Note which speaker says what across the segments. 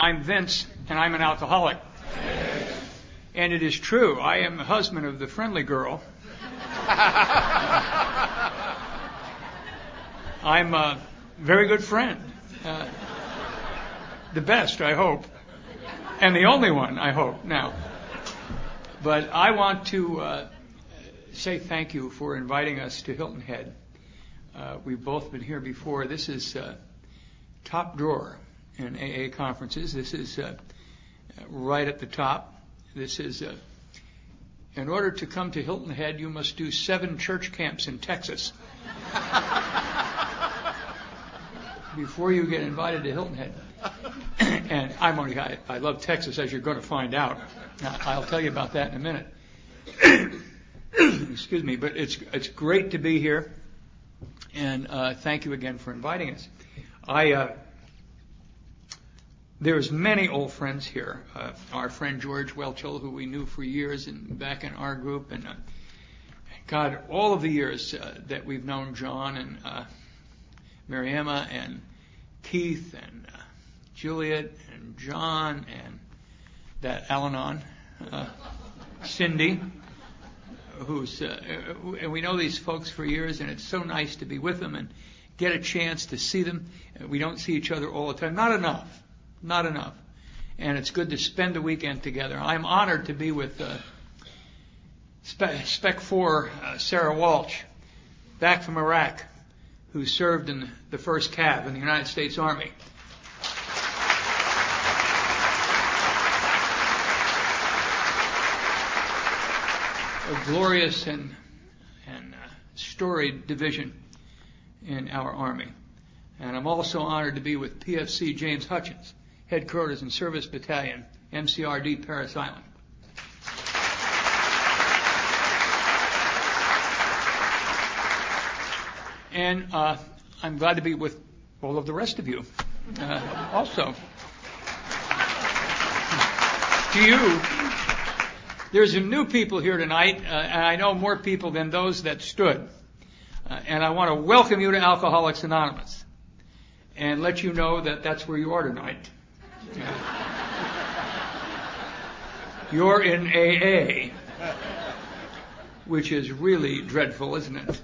Speaker 1: I'm Vince, and I'm an alcoholic. And it is true, I am the husband of the friendly girl. I'm a very good friend. The best, I hope. And the only one, I hope, now. But I want to say thank you for inviting us to Hilton Head. We've both been here before. This is top drawer in AA conferences. This is right at the top. This is, in order to come to Hilton Head, you must do 7 church camps in Texas before you get invited to Hilton Head. And I love Texas, as you're going to find out. I'll tell you about that in a minute. Excuse me, but it's great to be here, and thank you again for inviting us. There's many old friends here. Our friend George Welchel, who we knew for years and back in our group, and God, all of the years that we've known John and Mary Emma and Keith and Juliet and John and that Al-Anon, Cindy, and we know these folks for years, and it's so nice to be with them and get a chance to see them. We don't see each other all the time. Not enough. And it's good to spend a weekend together. I'm honored to be with Spec 4 Sarah Walsh, back from Iraq, who served in the 1st Cav in the United States Army. A glorious and storied division in our Army. And I'm also honored to be with PFC James Hutchins, Headquarters and Service Battalion, MCRD Parris Island. And I'm glad to be with all of the rest of you also. To you, there's some new people here tonight, and I know more people than those that stood. And I want to welcome you to Alcoholics Anonymous and let you know that that's where you are tonight. You're in AA, which is really dreadful, isn't it?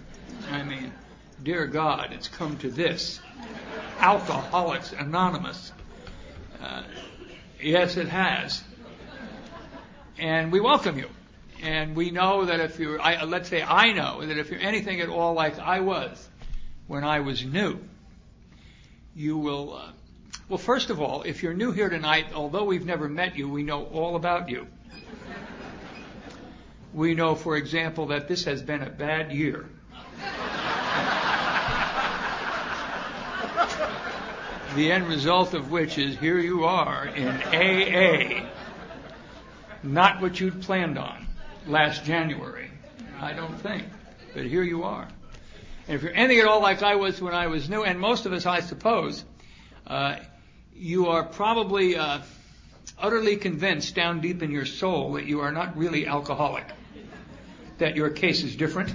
Speaker 1: I mean, dear God, it's come to this. Alcoholics Anonymous. Yes, it has. And we welcome you. And we know that if you're, let's say I know that if you're anything at all like I was when I was new, you will, well, first of all, if you're new here tonight, although we've never met you, we know all about you. We know, for example, that this has been a bad year. The end result of which is here you are in AA. Not what you'd planned on last January, I don't think. But here you are. And if you're anything at all like I was when I was new, and most of us, I suppose, you are probably utterly convinced down deep in your soul that you are not really alcoholic, that your case is different,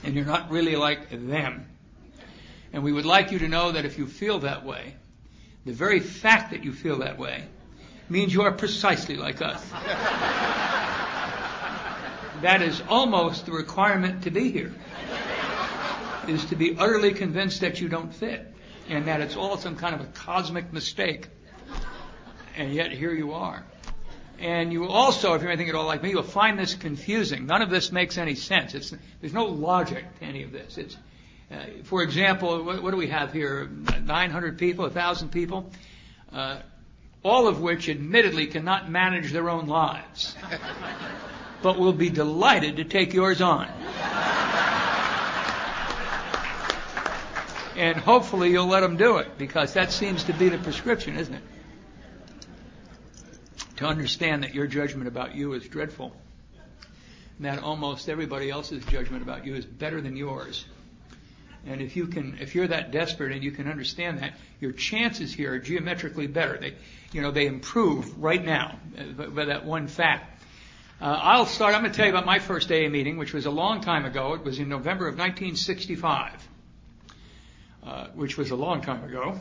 Speaker 1: and you're not really like them. And we would like you to know that if you feel that way, the very fact that you feel that way means you are precisely like us. That is almost the requirement to be here, is to be utterly convinced that you don't fit, and that it's all some kind of a cosmic mistake. And yet here you are. And you also, if you're anything at all like me, you'll find this confusing. None of this makes any sense. There's no logic to any of this. For example, what do we have here? 900 people, 1,000 people? All of which admittedly cannot manage their own lives, but will be delighted to take yours on. And hopefully you'll let them do it, because that seems to be the prescription, isn't it? To understand that your judgment about you is dreadful, and that almost everybody else's judgment about you is better than yours. And if you're that desperate and you can understand that, your chances here are geometrically better. They improve right now by that one fact. I'm going to tell you about my first AA meeting, which was a long time ago. It was in November of 1965, which was a long time ago.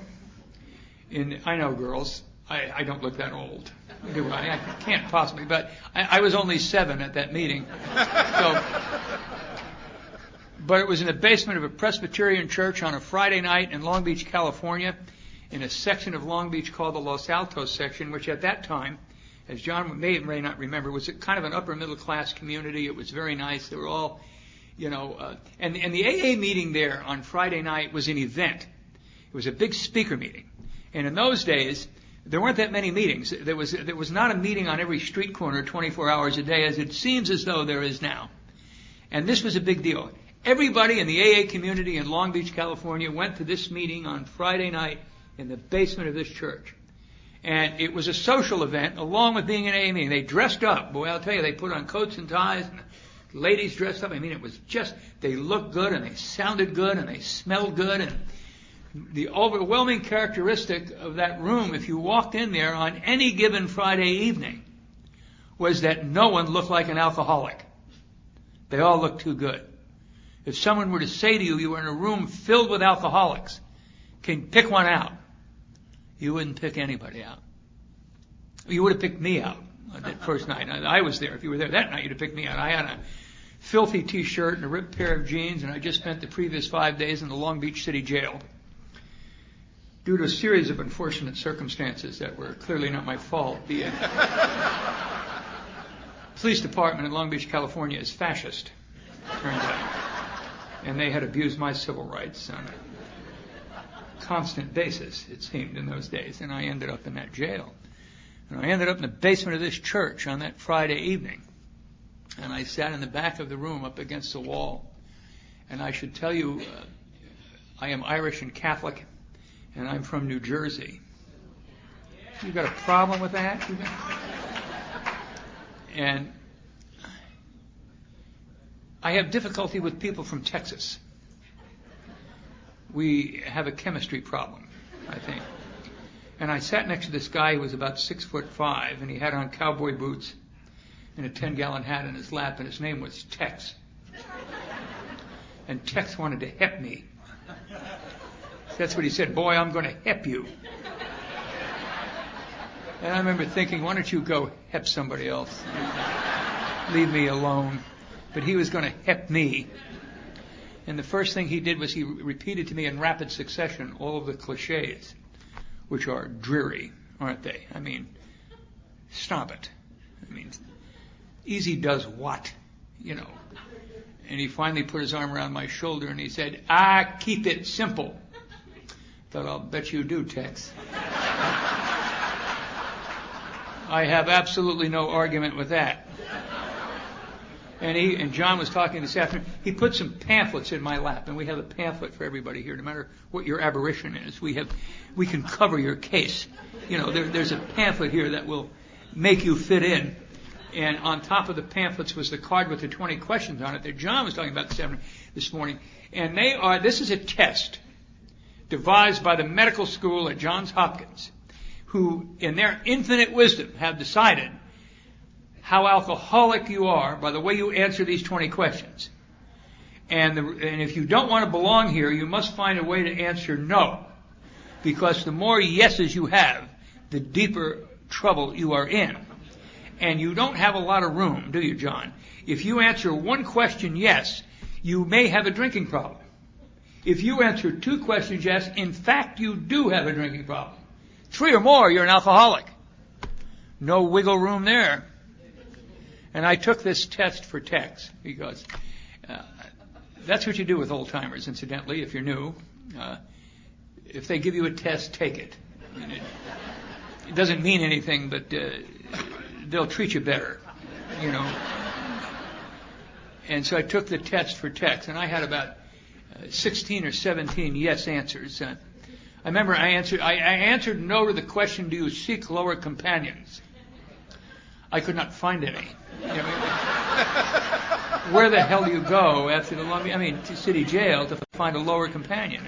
Speaker 1: I know, girls, I don't look that old, do I? I can't possibly, but I was only 7 at that meeting. But it was in the basement of a Presbyterian church on a Friday night in Long Beach, California, in a section of Long Beach called the Los Altos section, which at that time, as John may or may not remember, was a kind of an upper middle class community. It was very nice. They were all, and the AA meeting there on Friday night was an event. It was a big speaker meeting. And in those days, there weren't that many meetings. There was not a meeting on every street corner 24 hours a day, as it seems as though there is now. And this was a big deal. Everybody in the AA community in Long Beach, California went to this meeting on Friday night in the basement of this church. And it was a social event along with being an AA meeting. They dressed up. Boy, I'll tell you, they put on coats and ties, and the ladies dressed up. I mean, it was just, they looked good and they sounded good and they smelled good. And the overwhelming characteristic of that room, if you walked in there on any given Friday evening, was that no one looked like an alcoholic. They all looked too good. If someone were to say to you, you were in a room filled with alcoholics, can you pick one out? You wouldn't pick anybody out. You would have picked me out that first night. I was there. If you were there that night, you'd have picked me out. I had a filthy T-shirt and a ripped pair of jeans, and I just spent the previous 5 days in the Long Beach City Jail due to a series of unfortunate circumstances that were clearly not my fault. The police department in Long Beach, California is fascist, turns out. And they had abused my civil rights on a constant basis, it seemed, in those days. And I ended up in that jail. And I ended up in the basement of this church on that Friday evening. And I sat in the back of the room up against the wall. And I should tell you, I am Irish and Catholic, and I'm from New Jersey. You got a problem with that? And I have difficulty with people from Texas. We have a chemistry problem, I think. And I sat next to this guy who was about 6'5", and he had on cowboy boots and a 10-gallon hat in his lap, and his name was Tex. And Tex wanted to hep me. That's what he said, boy, I'm going to hep you. And I remember thinking, why don't you go hep somebody else? Leave me alone. But he was going to hep me. And the first thing he did was he repeated to me in rapid succession all of the cliches, which are dreary, aren't they? I mean, stop it. I mean, easy does what, And he finally put his arm around my shoulder and he said, keep it simple. Thought, I'll bet you do, Tex. I have absolutely no argument with that. And John was talking this afternoon. He put some pamphlets in my lap, and we have a pamphlet for everybody here, no matter what your aberration is. We can cover your case. There's a pamphlet here that will make you fit in. And on top of the pamphlets was the card with the 20 questions on it that John was talking about this morning. And this is a test devised by the medical school at Johns Hopkins, who, in their infinite wisdom, have decided how alcoholic you are by the way you answer these 20 questions. And if you don't want to belong here, you must find a way to answer no. Because the more yeses you have, the deeper trouble you are in. And you don't have a lot of room, do you, John? If you answer one question yes, you may have a drinking problem. If you answer 2 questions yes, in fact, you do have a drinking problem. 3 or more, you're an alcoholic. No wiggle room there. And I took this test for Tex because that's what you do with old-timers, incidentally, if you're new. If they give you a test, take it. I mean, it doesn't mean anything, but they'll treat you better, And so I took the test for Tex, and I had about 16 or 17 yes answers. I remember I answered no to the question, do you seek lower companions? I could not find any. Where the hell do you go after to city jail to find a lower companion?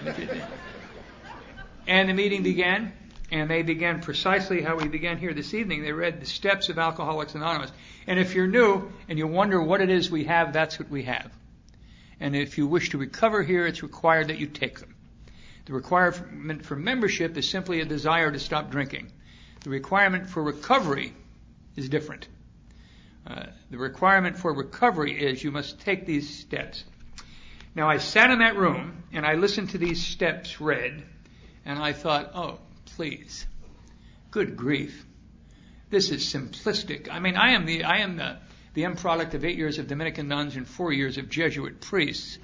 Speaker 1: And the meeting began, and they began precisely how we began here this evening. They read the steps of Alcoholics Anonymous. And if you're new and you wonder what it is we have, that's what we have. And if you wish to recover here, it's required that you take them. The requirement for membership is simply a desire to stop drinking. The requirement for recovery is different. The requirement for recovery is you must take these steps. Now, I sat in that room and I listened to these steps read, and I thought, oh, please, good grief, this is simplistic. I mean, I am the end product of 8 years of Dominican nuns and 4 years of Jesuit priests.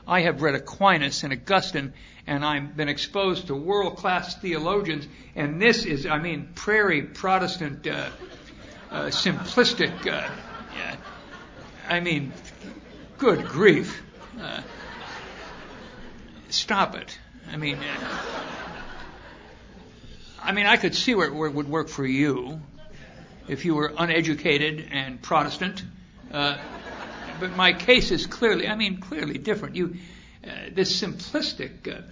Speaker 1: I have read Aquinas and Augustine, and I've been exposed to world-class theologians, and this is, prairie Protestant, simplistic, good grief. Stop it. I could see where it would work for you if you were uneducated and Protestant. But my case is clearly different. This simplistic.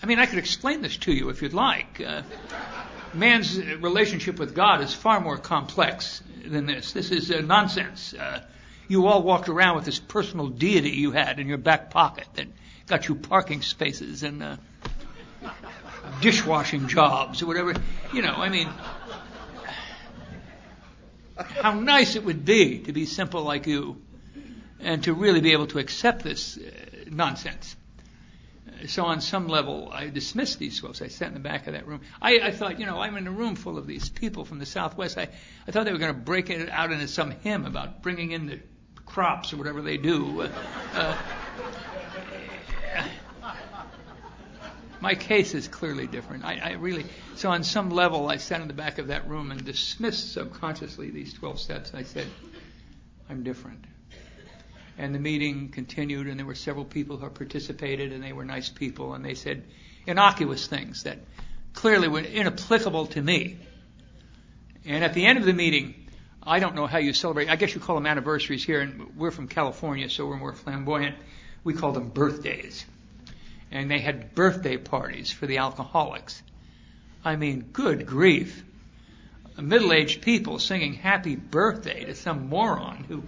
Speaker 1: I could explain this to you if you'd like. Man's relationship with God is far more complex than this. This is nonsense. You all walked around with this personal deity you had in your back pocket that got you parking spaces and dishwashing jobs or whatever. How nice it would be to be simple like you and to really be able to accept this nonsense. So on some level, I dismissed these folks. I sat in the back of that room. I thought, I'm in a room full of these people from the Southwest. I thought they were going to break it out into some hymn about bringing in the crops or whatever they do. My case is clearly different. So on some level, I sat in the back of that room and dismissed subconsciously these 12 steps. I said, I'm different. And the meeting continued, and there were several people who participated, and they were nice people, and they said innocuous things that clearly were inapplicable to me. And at the end of the meeting, I don't know how you celebrate. I guess you call them anniversaries here, and we're from California, so we're more flamboyant. We call them birthdays. And they had birthday parties for the alcoholics. Good grief. Middle-aged people singing happy birthday to some moron who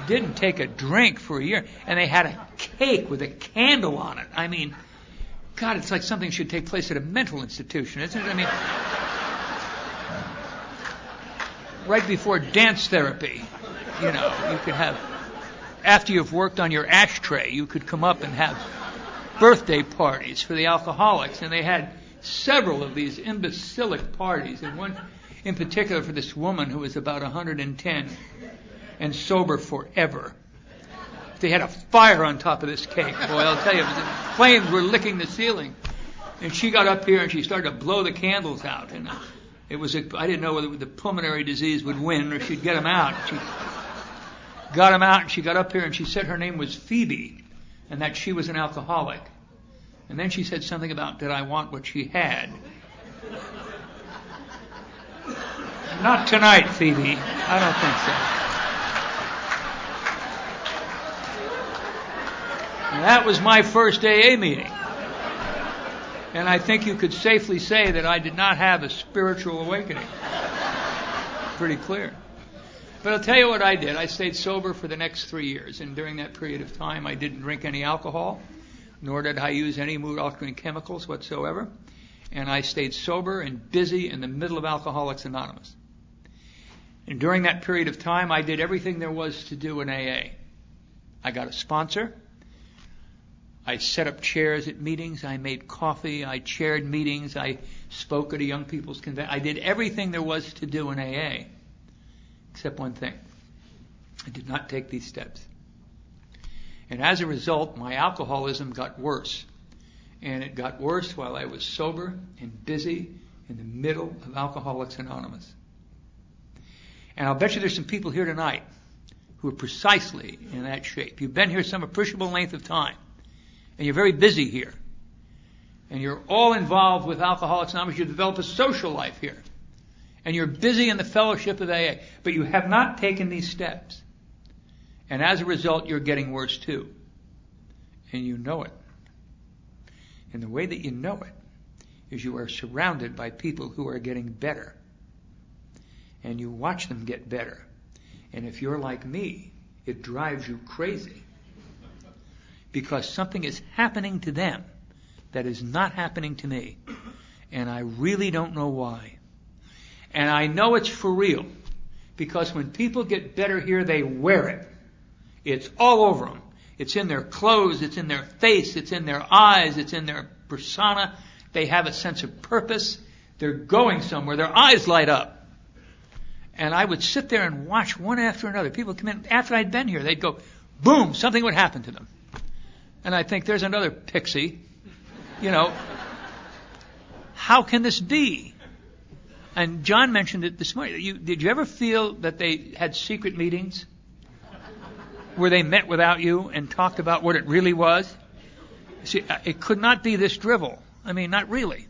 Speaker 1: didn't take a drink for a year. And they had a cake with a candle on it. God, it's like something should take place at a mental institution, isn't it? Right before dance therapy, you could have, after you've worked on your ashtray, you could come up and have birthday parties for the alcoholics, and they had several of these imbecilic parties, and one in particular for this woman who was about 110 and sober forever. They had a fire on top of this cake. Boy, I'll tell you, the flames were licking the ceiling. And she got up here and she started to blow the candles out, and I didn't know whether the pulmonary disease would win or she'd get them out. She got them out, and she got up here and she said her name was Phoebe, and that she was an alcoholic. And then she said something about, did I want what she had? Not tonight, Phoebe. I don't think so. And that was my first AA meeting. And I think you could safely say that I did not have a spiritual awakening. Pretty clear. But I'll tell you what I did. I stayed sober for the next 3 years, and during that period of time I didn't drink any alcohol, nor did I use any mood-altering chemicals whatsoever, and I stayed sober and busy in the middle of Alcoholics Anonymous. And during that period of time I did everything there was to do in AA. I got a sponsor. I set up chairs at meetings. I made coffee. I chaired meetings. I spoke at a young people's convention. I did everything there was to do in AA. Except one thing. I did not take these steps. And as a result, my alcoholism got worse. And it got worse while I was sober and busy in the middle of Alcoholics Anonymous. And I'll bet you there's some people here tonight who are precisely in that shape. You've been here some appreciable length of time. And you're very busy here. And you're all involved with Alcoholics Anonymous. You develop a social life here. And you're busy in the fellowship of AA. But you have not taken these steps. And as a result, you're getting worse too. And you know it. And the way that you know it is you are surrounded by people who are getting better. And you watch them get better. And if you're like me, it drives you crazy. Because something is happening to them that is not happening to me. And I really don't know why. And I know it's for real. Because when people get better here, they wear it. It's all over them. It's in their clothes, it's in their face, it's in their eyes, it's in their persona. They have a sense of purpose. They're going somewhere. Their eyes light up. And I would sit there and watch one after another. People come in, after I'd been here, they'd go, boom, something would happen to them. And I think, there's another pixie. How can this be? And John mentioned it this morning. Did you ever feel that they had secret meetings where they met without you and talked about what it really was? See, it could not be this drivel. I mean, not really.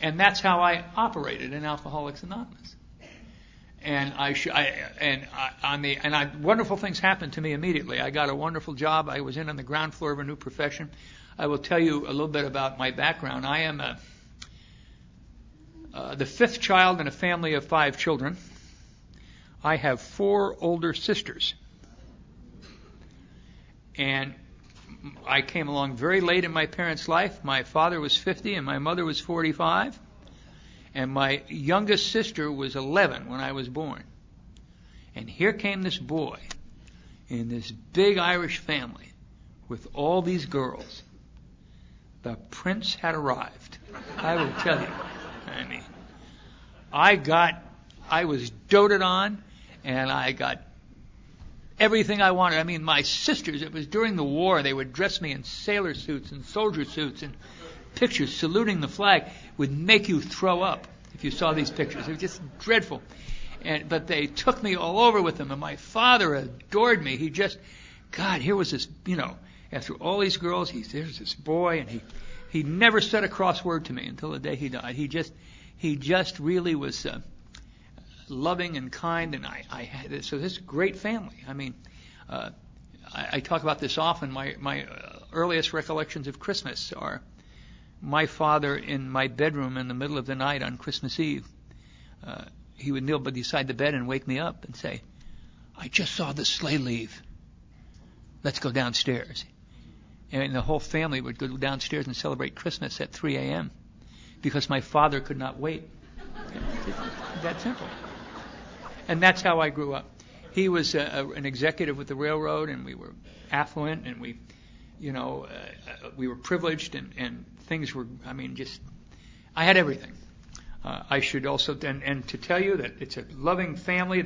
Speaker 1: And that's how I operated in Alcoholics Anonymous. And wonderful things happened to me immediately. I got a wonderful job. I was on the ground floor of a new profession. I will tell you a little bit about my background. I am the fifth child in a family of 5 children. I have 4 older sisters. And I came along very late in my parents' life. My father was 50 and my mother was 45. And my youngest sister was 11 when I was born. And here came this boy in this big Irish family with all these girls. The prince had arrived. I will tell you. I mean, I was doted on, and I got everything I wanted. I mean, my sisters, it was during the war, they would dress me in sailor suits and soldier suits, and pictures saluting the flag would make you throw up if you saw these pictures. It was just dreadful. But they took me all over with them, and my father adored me. He just, God, here was this, after all these girls, there's this boy, and he never said a cross word to me until the day he died. He just really was loving and kind, and I had this. So this great family. I mean, I talk about this often. My earliest recollections of Christmas are my father in my bedroom in the middle of the night on Christmas Eve. He would kneel beside the bed and wake me up and say, "I just saw the sleigh leave. Let's go downstairs." And the whole family would go downstairs and celebrate Christmas at 3 a.m. because my father could not wait. That simple. And that's how I grew up. He was an executive with the railroad, and we were affluent, and we were privileged, and things were, I had everything. I should also, and to tell you that it's a loving family.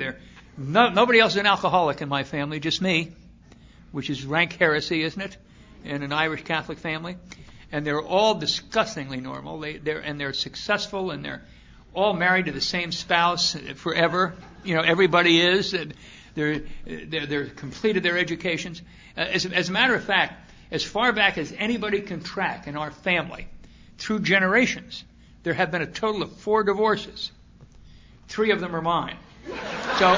Speaker 1: Nobody else is an alcoholic in my family, just me, which is rank heresy, isn't it, in an Irish Catholic family? And they're all disgustingly normal. They're successful, and they're all married to the same spouse forever. Everybody is. They're completed their educations. As a matter of fact, as far back as anybody can track in our family, through generations, there have been a total of 4 divorces. 3 of them are mine. So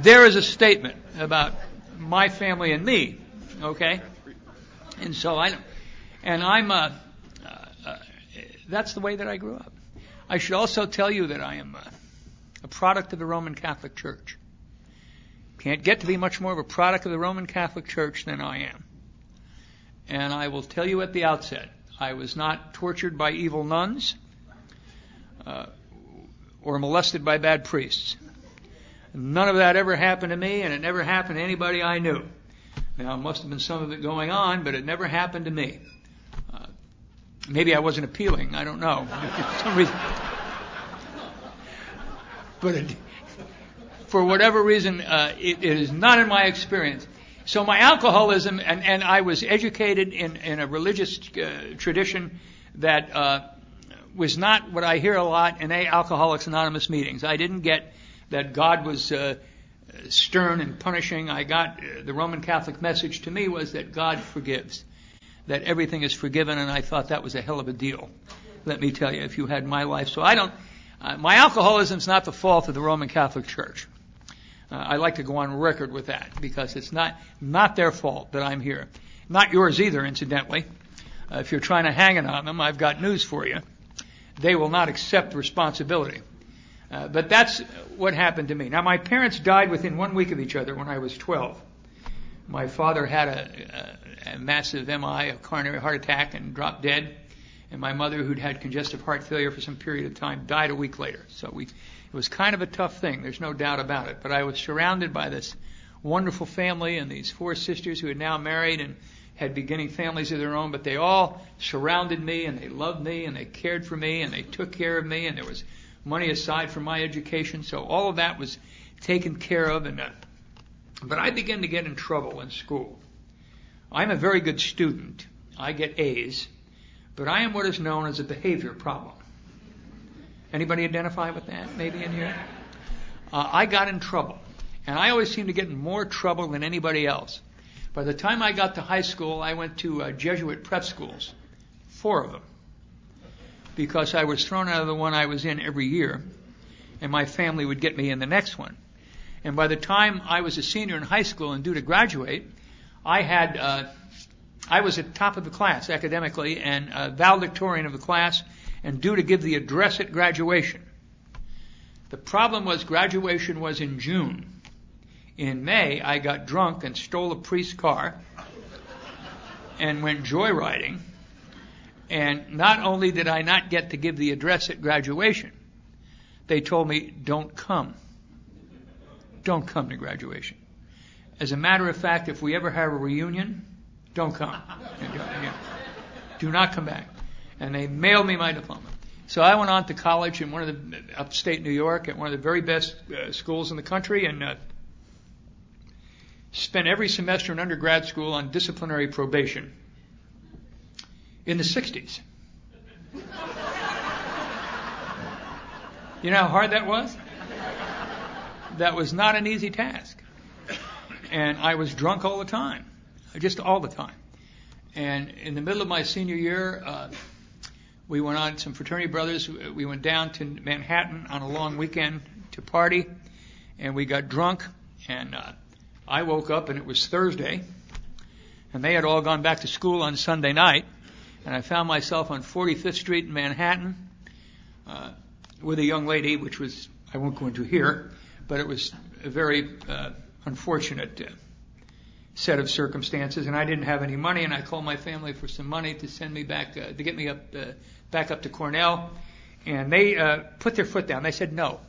Speaker 1: there is a statement about my family and me, okay? And so that's the way that I grew up. I should also tell you that I am a product of the Roman Catholic Church. Can't get to be much more of a product of the Roman Catholic Church than I am. And I will tell you at the outset, I was not tortured by evil nuns or molested by bad priests. None of that ever happened to me, and it never happened to anybody I knew. Now, it must have been some of it going on, but it never happened to me. Maybe I wasn't appealing. I don't know. For some reason. But for whatever reason, it is not in my experience. So my alcoholism, and I was educated in a religious tradition that was not what I hear a lot in Alcoholics Anonymous meetings. I didn't get that God was stern and punishing. I got the Roman Catholic message to me was that God forgives, that everything is forgiven, and I thought that was a hell of a deal. Let me tell you, if you had my life. So my alcoholism is not the fault of the Roman Catholic Church. I like to go on record with that because it's not their fault that I'm here. Not yours either, incidentally. If you're trying to hang it on them, I've got news for you. They will not accept responsibility. But that's what happened to me. Now, my parents died within 1 week of each other when I was 12. My father had a massive MI, a coronary heart attack, and dropped dead. And my mother, who'd had congestive heart failure for some period of time, died a week later. So it was kind of a tough thing. There's no doubt about it. But I was surrounded by this wonderful family and these 4 sisters who had now married and had beginning families of their own. But they all surrounded me, and they loved me, and they cared for me, and they took care of me. And there was money aside for my education. So all of that was taken care of. But I began to get in trouble in school. I'm a very good student. I get A's. But I am what is known as a behavior problem. Anybody identify with that maybe in here? I got in trouble. And I always seemed to get in more trouble than anybody else. By the time I got to high school, I went to Jesuit prep schools, 4 of them, because I was thrown out of the one I was in every year, and my family would get me in the next one. And by the time I was a senior in high school and due to graduate, I was at the top of the class academically and valedictorian of the class and due to give the address at graduation. The problem was graduation was in June. In May, I got drunk and stole a priest's car and went joyriding. And not only did I not get to give the address at graduation, they told me, don't come. Don't come to graduation. As a matter of fact, if we ever have a reunion, don't come. Do not come back. And they mailed me my diploma. So I went on to college in one of the upstate New York at one of the very best schools in the country and spent every semester in undergrad school on disciplinary probation in the 60s. You know how hard that was? That was not an easy task. And I was drunk all the time. Just all the time. And in the middle of my senior year, we went on, some fraternity brothers, we went down to Manhattan on a long weekend to party, and we got drunk, and I woke up and it was Thursday, and they had all gone back to school on Sunday night, and I found myself on 45th Street in Manhattan with a young lady, which was, I won't go into here, but it was a very unfortunate set of circumstances, and I didn't have any money, and I called my family for some money to send me back, to get me back up to Cornell, and they put their foot down. They said, no,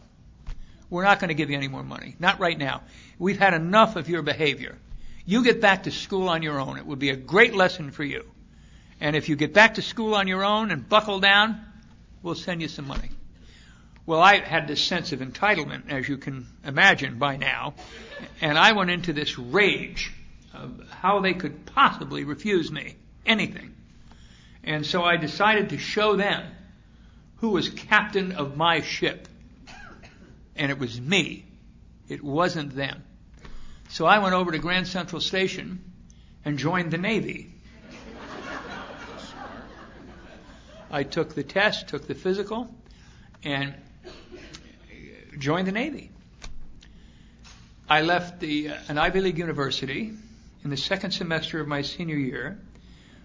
Speaker 1: we're not going to give you any more money. Not right now. We've had enough of your behavior. You get back to school on your own. It would be a great lesson for you. And if you get back to school on your own and buckle down, we'll send you some money. Well, I had this sense of entitlement, as you can imagine by now, and I went into this rage of how they could possibly refuse me anything. And so I decided to show them who was captain of my ship. And it was me. It wasn't them. So I went over to Grand Central Station and joined the Navy. I took the test, took the physical, and joined the Navy. I left an Ivy League university in the second semester of my senior year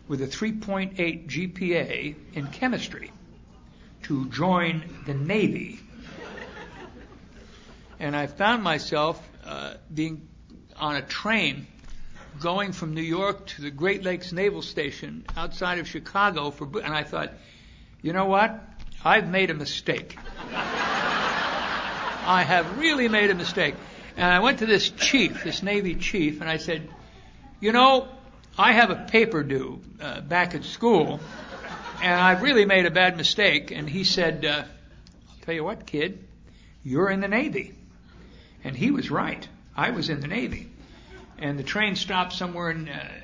Speaker 1: with a 3.8 GPA in chemistry to join the Navy. And I found myself being on a train going from New York to the Great Lakes Naval Station outside of Chicago and I thought, you know what? I've made a mistake. I have really made a mistake. And I went to this chief, this Navy chief, and I said, you know, I have a paper due back at school, and I've really made a bad mistake. And he said, I'll tell you what, kid, you're in the Navy. And he was right. I was in the Navy. And the train stopped somewhere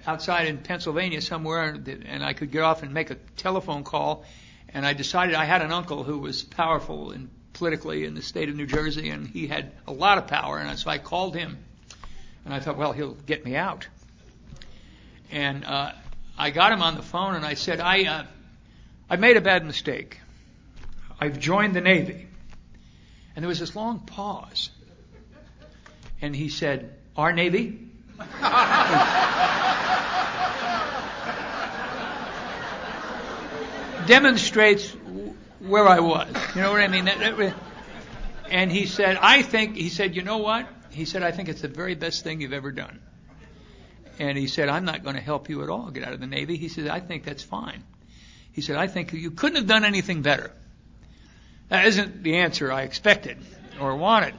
Speaker 1: outside in Pennsylvania somewhere, and I could get off and make a telephone call. And I decided I had an uncle who was powerful politically in the state of New Jersey, and he had a lot of power. And so I called him, and I thought, well, he'll get me out. And I got him on the phone, and I said, I made a bad mistake. I've joined the Navy. And there was this long pause. And he said, our Navy? Demonstrates where I was. You know what I mean? And he said, you know what? He said, I think it's the very best thing you've ever done. And he said, I'm not going to help you at all get out of the Navy. He said, I think that's fine. He said, I think you couldn't have done anything better. That isn't the answer I expected or wanted.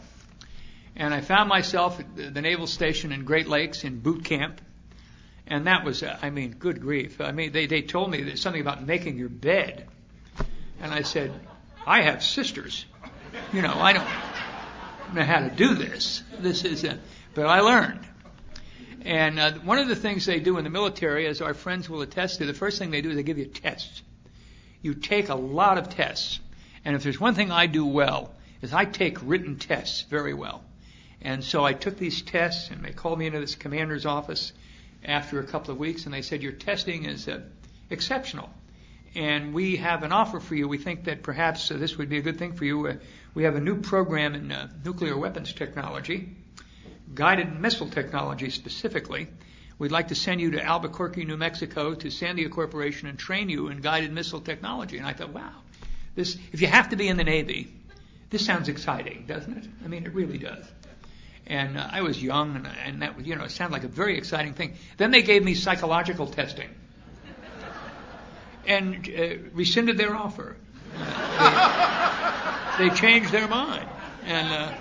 Speaker 1: And I found myself at the Naval Station in Great Lakes in boot camp. And that was, good grief. They told me there's something about making your bed. And I said, I have sisters. I don't know how to do this. But I learned. And one of the things they do in the military, as our friends will attest to, the first thing they do is they give you tests. You take a lot of tests. And if there's one thing I do well, is I take written tests very well. And so I took these tests, and they called me into this commander's office after a couple of weeks, and they said, your testing is exceptional. And we have an offer for you. We think that perhaps this would be a good thing for you. We have a new program in nuclear weapons technology, guided missile technology specifically. We'd like to send you to Albuquerque, New Mexico, to Sandia Corporation and train you in guided missile technology. And I thought, wow, if you have to be in the Navy, this sounds exciting, doesn't it? It really does. And I was young, and that it sounded like a very exciting thing. Then they gave me psychological testing, and rescinded their offer. They changed their mind, and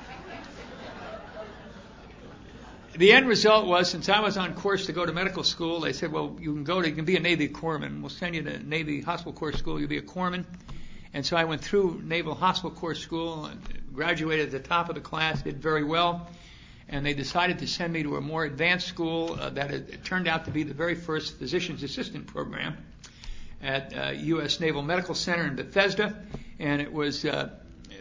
Speaker 1: the end result was, since I was on course to go to medical school, they said, well, you can be a Navy corpsman. We'll send you to Navy Hospital Corps School. You'll be a corpsman. And so I went through Naval Hospital Corps School and graduated at the top of the class, did very well. And they decided to send me to a more advanced school that it turned out to be the very first physician's assistant program at U.S. Naval Medical Center in Bethesda. And it was,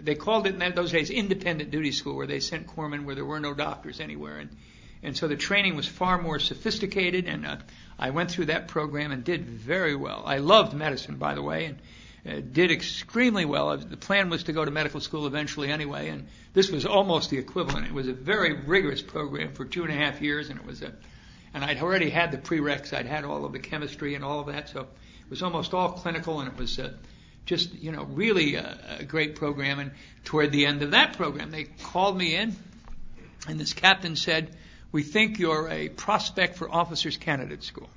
Speaker 1: they called it in those days independent duty school, where they sent corpsmen where there were no doctors anywhere. And so the training was far more sophisticated, and I went through that program and did very well. I loved medicine, by the way, and did extremely well. The plan was to go to medical school eventually anyway, and this was almost the equivalent. It was a very rigorous program for 2.5 years, and and I'd already had the prereqs. I'd had all of the chemistry and all of that, so it was almost all clinical, and it was just really a great program. And toward the end of that program, they called me in, and this captain said, we think you're a prospect for Officers Candidate School.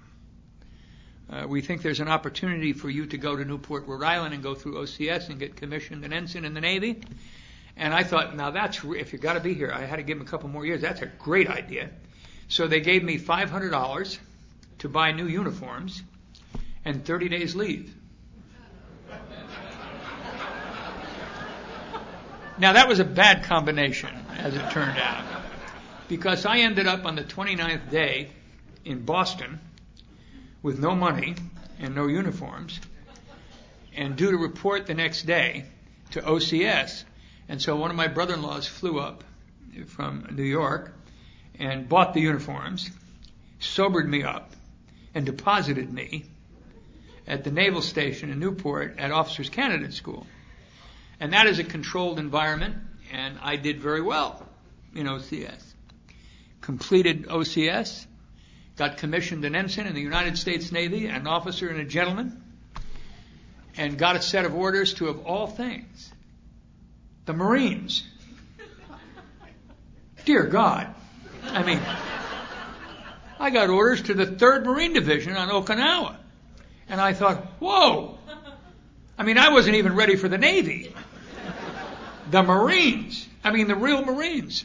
Speaker 1: We think there's an opportunity for you to go to Newport, Rhode Island, and go through OCS and get commissioned an ensign in the Navy. And I thought, now if you've got to be here, I had to give him a couple more years. That's a great idea. So they gave me $500 to buy new uniforms and 30 days leave. Now, that was a bad combination, as it turned out, because I ended up on the 29th day in Boston with no money and no uniforms, and due to report the next day to OCS. And so one of my brother-in-laws flew up from New York and bought the uniforms, sobered me up, and deposited me at the Naval Station in Newport at Officers Candidate School. And that is a controlled environment, and I did very well in OCS. Completed OCS, got commissioned an ensign in the United States Navy, an officer and a gentleman, and got a set of orders to, of all things, the Marines. Dear God. I got orders to the 3rd Marine Division on Okinawa. And I thought, whoa. I wasn't even ready for the Navy. The Marines. The real Marines.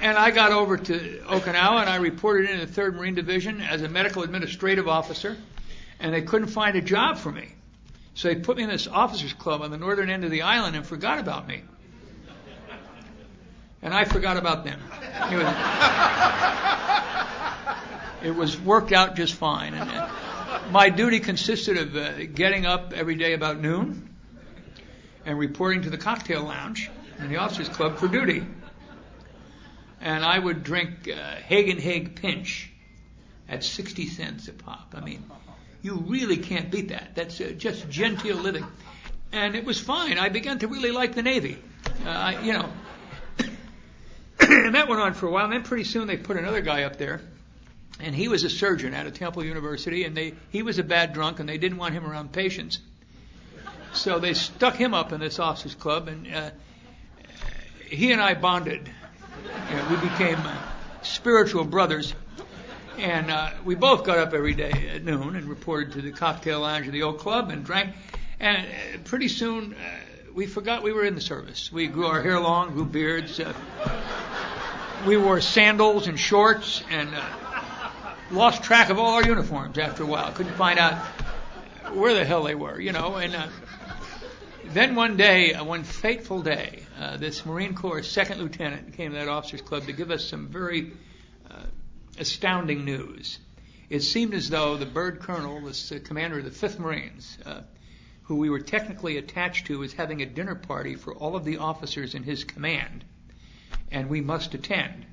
Speaker 1: And I got over to Okinawa, and I reported in the 3rd Marine Division as a medical administrative officer, and they couldn't find a job for me. So they put me in this officers club on the northern end of the island and forgot about me. And I forgot about them. It was worked out just fine. And my duty consisted of getting up every day about noon and reporting to the cocktail lounge in the officers club for duty. And I would drink Hagen Pinch at 60 cents a pop. You really can't beat that. That's just genteel living. And it was fine. I began to really like the Navy. And that went on for a while. And then pretty soon they put another guy up there. And he was a surgeon out of Temple University. And he was a bad drunk, and they didn't want him around patients. So they stuck him up in this officers club. And he and I bonded. We became spiritual brothers. And we both got up every day at noon and reported to the cocktail lounge of the Oak Club and drank. And pretty soon we forgot we were in the service. We grew our hair long, grew beards. We wore sandals and shorts and lost track of all our uniforms after a while. Couldn't find out where the hell they were, And then one day, one fateful day, this Marine Corps second lieutenant came to that officers club to give us some very astounding news. It seemed as though the bird colonel, the commander of the 5th Marines, who we were technically attached to, was having a dinner party for all of the officers in his command, and we must attend.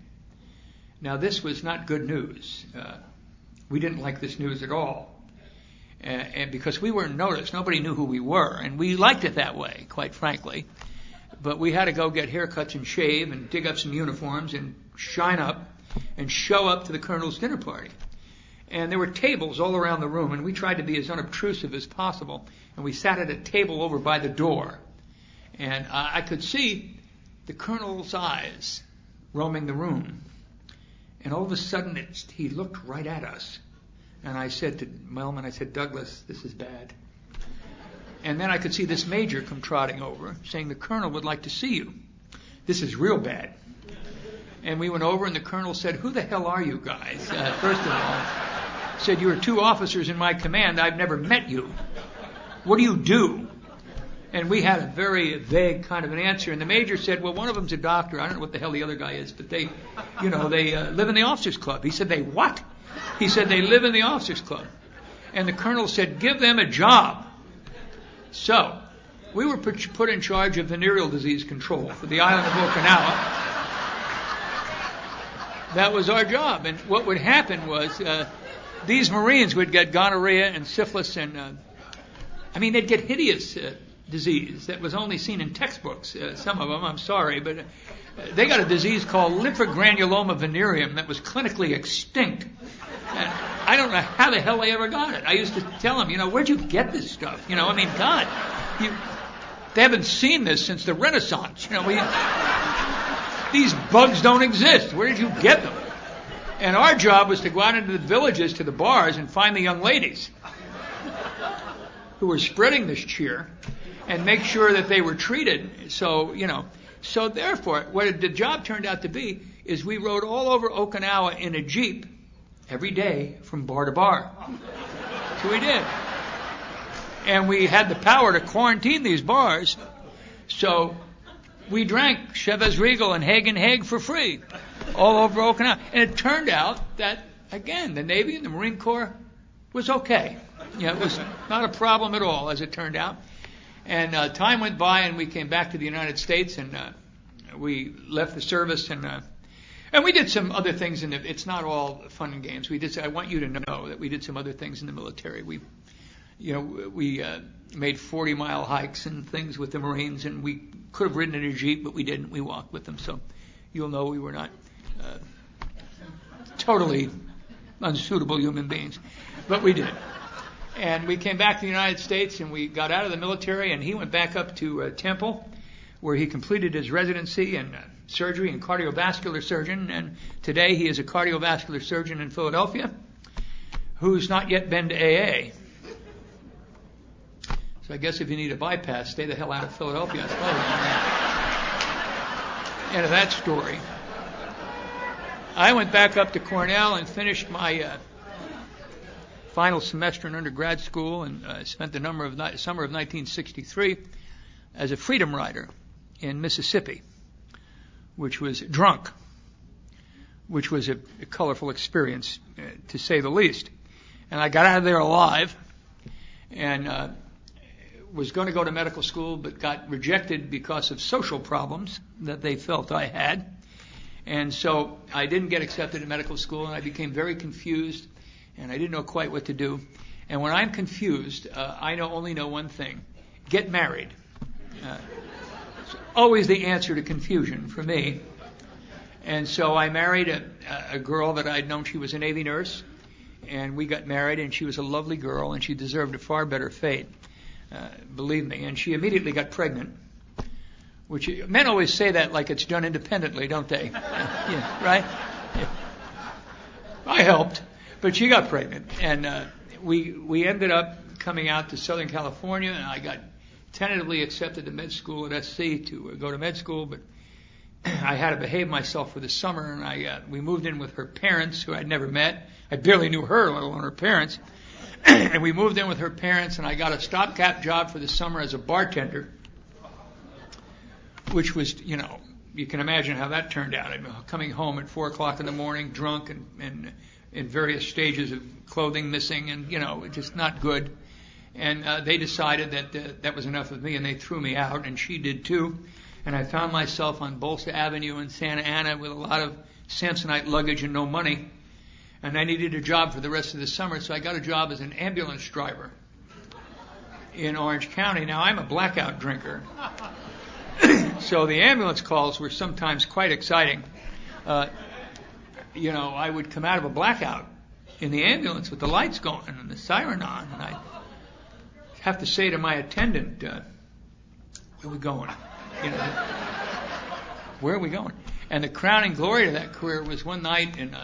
Speaker 1: Now, this was not good news. We didn't like this news at all. And because we weren't noticed, nobody knew who we were, and we liked it that way, quite frankly. But we had to go get haircuts and shave and dig up some uniforms and shine up and show up to the colonel's dinner party. And there were tables all around the room, and we tried to be as unobtrusive as possible. And we sat at a table over by the door. And I could see the colonel's eyes roaming the room. And all of a sudden, he looked right at us. And I said to Melman, Douglas, this is bad. And then I could see this major come trotting over, saying, the colonel would like to see you. This is real bad. And we went over, and the colonel said, who the hell are you guys? First of all, said, you are 2 officers in my command. I've never met you. What do you do? And we had a very vague kind of an answer. And the major said, well, one of them's a doctor. I don't know what the hell the other guy is, but they live in the officers club. He said, they what? He said, they live in the officers club. And the colonel said, give them a job. So we were put in charge of venereal disease control for the island of Okinawa. That was our job. And what would happen was these Marines would get gonorrhea and syphilis and, they'd get hideous disease that was only seen in textbooks. Some of them, I'm sorry, but they got a disease called lymphogranuloma venereum that was clinically extinct. And I don't know how the hell they ever got it. I used to tell them, where'd you get this stuff? God, they haven't seen this since the Renaissance. These bugs don't exist. Where did you get them? And our job was to go out into the villages to the bars and find the young ladies who were spreading this cheer and make sure that they were treated. So therefore, what the job turned out to be is we rode all over Okinawa in a Jeep every day from bar to bar. So we did. And we had the power to quarantine these bars. So we drank Chivas Regal and Hagen Hague for free all over Okinawa. And it turned out that, again, the Navy and the Marine Corps was okay. It was not a problem at all, as it turned out. And time went by, and we came back to the United States, and we left the service, and we did some other things. And it's not all fun and games. I want you to know that we did some other things in the military. We made 40-mile hikes and things with the Marines, and we could have ridden in a Jeep, but we didn't. We walked with them, so you'll know we were not totally unsuitable human beings, but we did. And we came back to the United States, and we got out of the military, and he went back up to Temple, where he completed his residency in surgery and cardiovascular surgeon, and today he is a cardiovascular surgeon in Philadelphia who's not yet been to AA. So I guess if you need a bypass, stay the hell out of Philadelphia. End of that story. I went back up to Cornell and finished my final semester in undergrad school, and spent the summer of 1963 as a freedom rider in Mississippi, which was drunk, which was a colorful experience, to say the least. And I got out of there alive, and was going to go to medical school, but got rejected because of social problems that they felt I had. And so I didn't get accepted to medical school, and I became very confused, and I didn't know quite what to do. And when I'm confused, I only know one thing: get married. It's always the answer to confusion for me. And so I married a girl that I'd known. She was a Navy nurse, and we got married, and she was a lovely girl, and she deserved a far better fate, believe me. And she immediately got pregnant, which men always say that like it's done independently, don't they? Yeah, right? Yeah. I helped, but she got pregnant, and we ended up coming out to Southern California, and I got tentatively accepted to med school at SC to go to med school, but I had to behave myself for the summer, and we moved in with her parents, who I'd never met. I barely knew her, let alone her parents. And we moved in with her parents, and I got a stopgap job for the summer as a bartender, which was, you can imagine how that turned out. I'm coming home at 4 o'clock in the morning, drunk and in various stages of clothing missing, and, just not good. And they decided that that was enough of me, and they threw me out, and she did too. And I found myself on Bolsa Avenue in Santa Ana with a lot of Samsonite luggage and no money. And I needed a job for the rest of the summer, so I got a job as an ambulance driver in Orange County. Now, I'm a blackout drinker, so the ambulance calls were sometimes quite exciting. I would come out of a blackout in the ambulance with the lights going and the siren on, and I'd have to say to my attendant, where are we going? Where are we going? And the crowning glory of that career was one night, and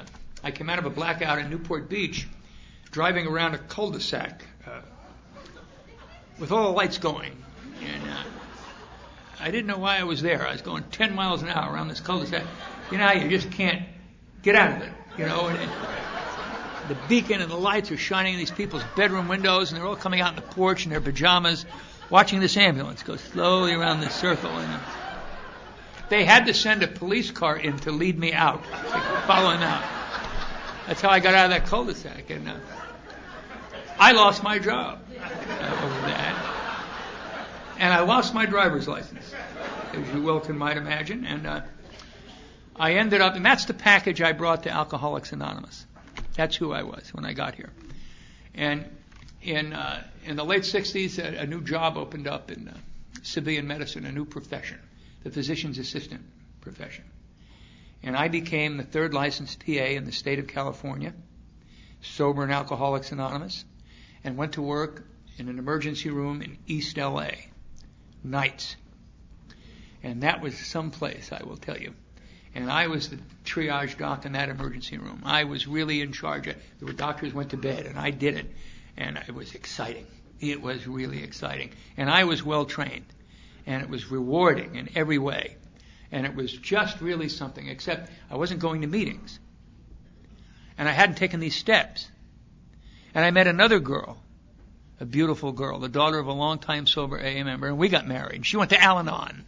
Speaker 1: I came out of a blackout in Newport Beach, driving around a cul-de-sac with all the lights going. And I didn't know why I was there. I was going 10 miles an hour around this cul-de-sac. You know how you just can't get out of it, And the beacon and the lights are shining in these people's bedroom windows, and they're all coming out on the porch in their pajamas, watching this ambulance go slowly around this circle. And they had to send a police car in to lead me out, following out. That's how I got out of that cul-de-sac. And I lost my job over that. And I lost my driver's license, as you well might imagine. And I ended up, and that's the package I brought to Alcoholics Anonymous. That's who I was when I got here. And in the late 60s, a new job opened up in civilian medicine, a new profession, the physician's assistant profession. And I became the third licensed PA in the state of California, sober in Alcoholics Anonymous, and went to work in an emergency room in East LA, nights. And that was someplace, I will tell you. And I was the triage doc in that emergency room. I was really in charge. The doctors went to bed, and I did it. And it was exciting. It was really exciting. And I was well trained. And it was rewarding in every way. And it was just really something, except I wasn't going to meetings. And I hadn't taken these steps. And I met another girl, a beautiful girl, the daughter of a longtime sober AA member, and we got married. She went to Al-Anon.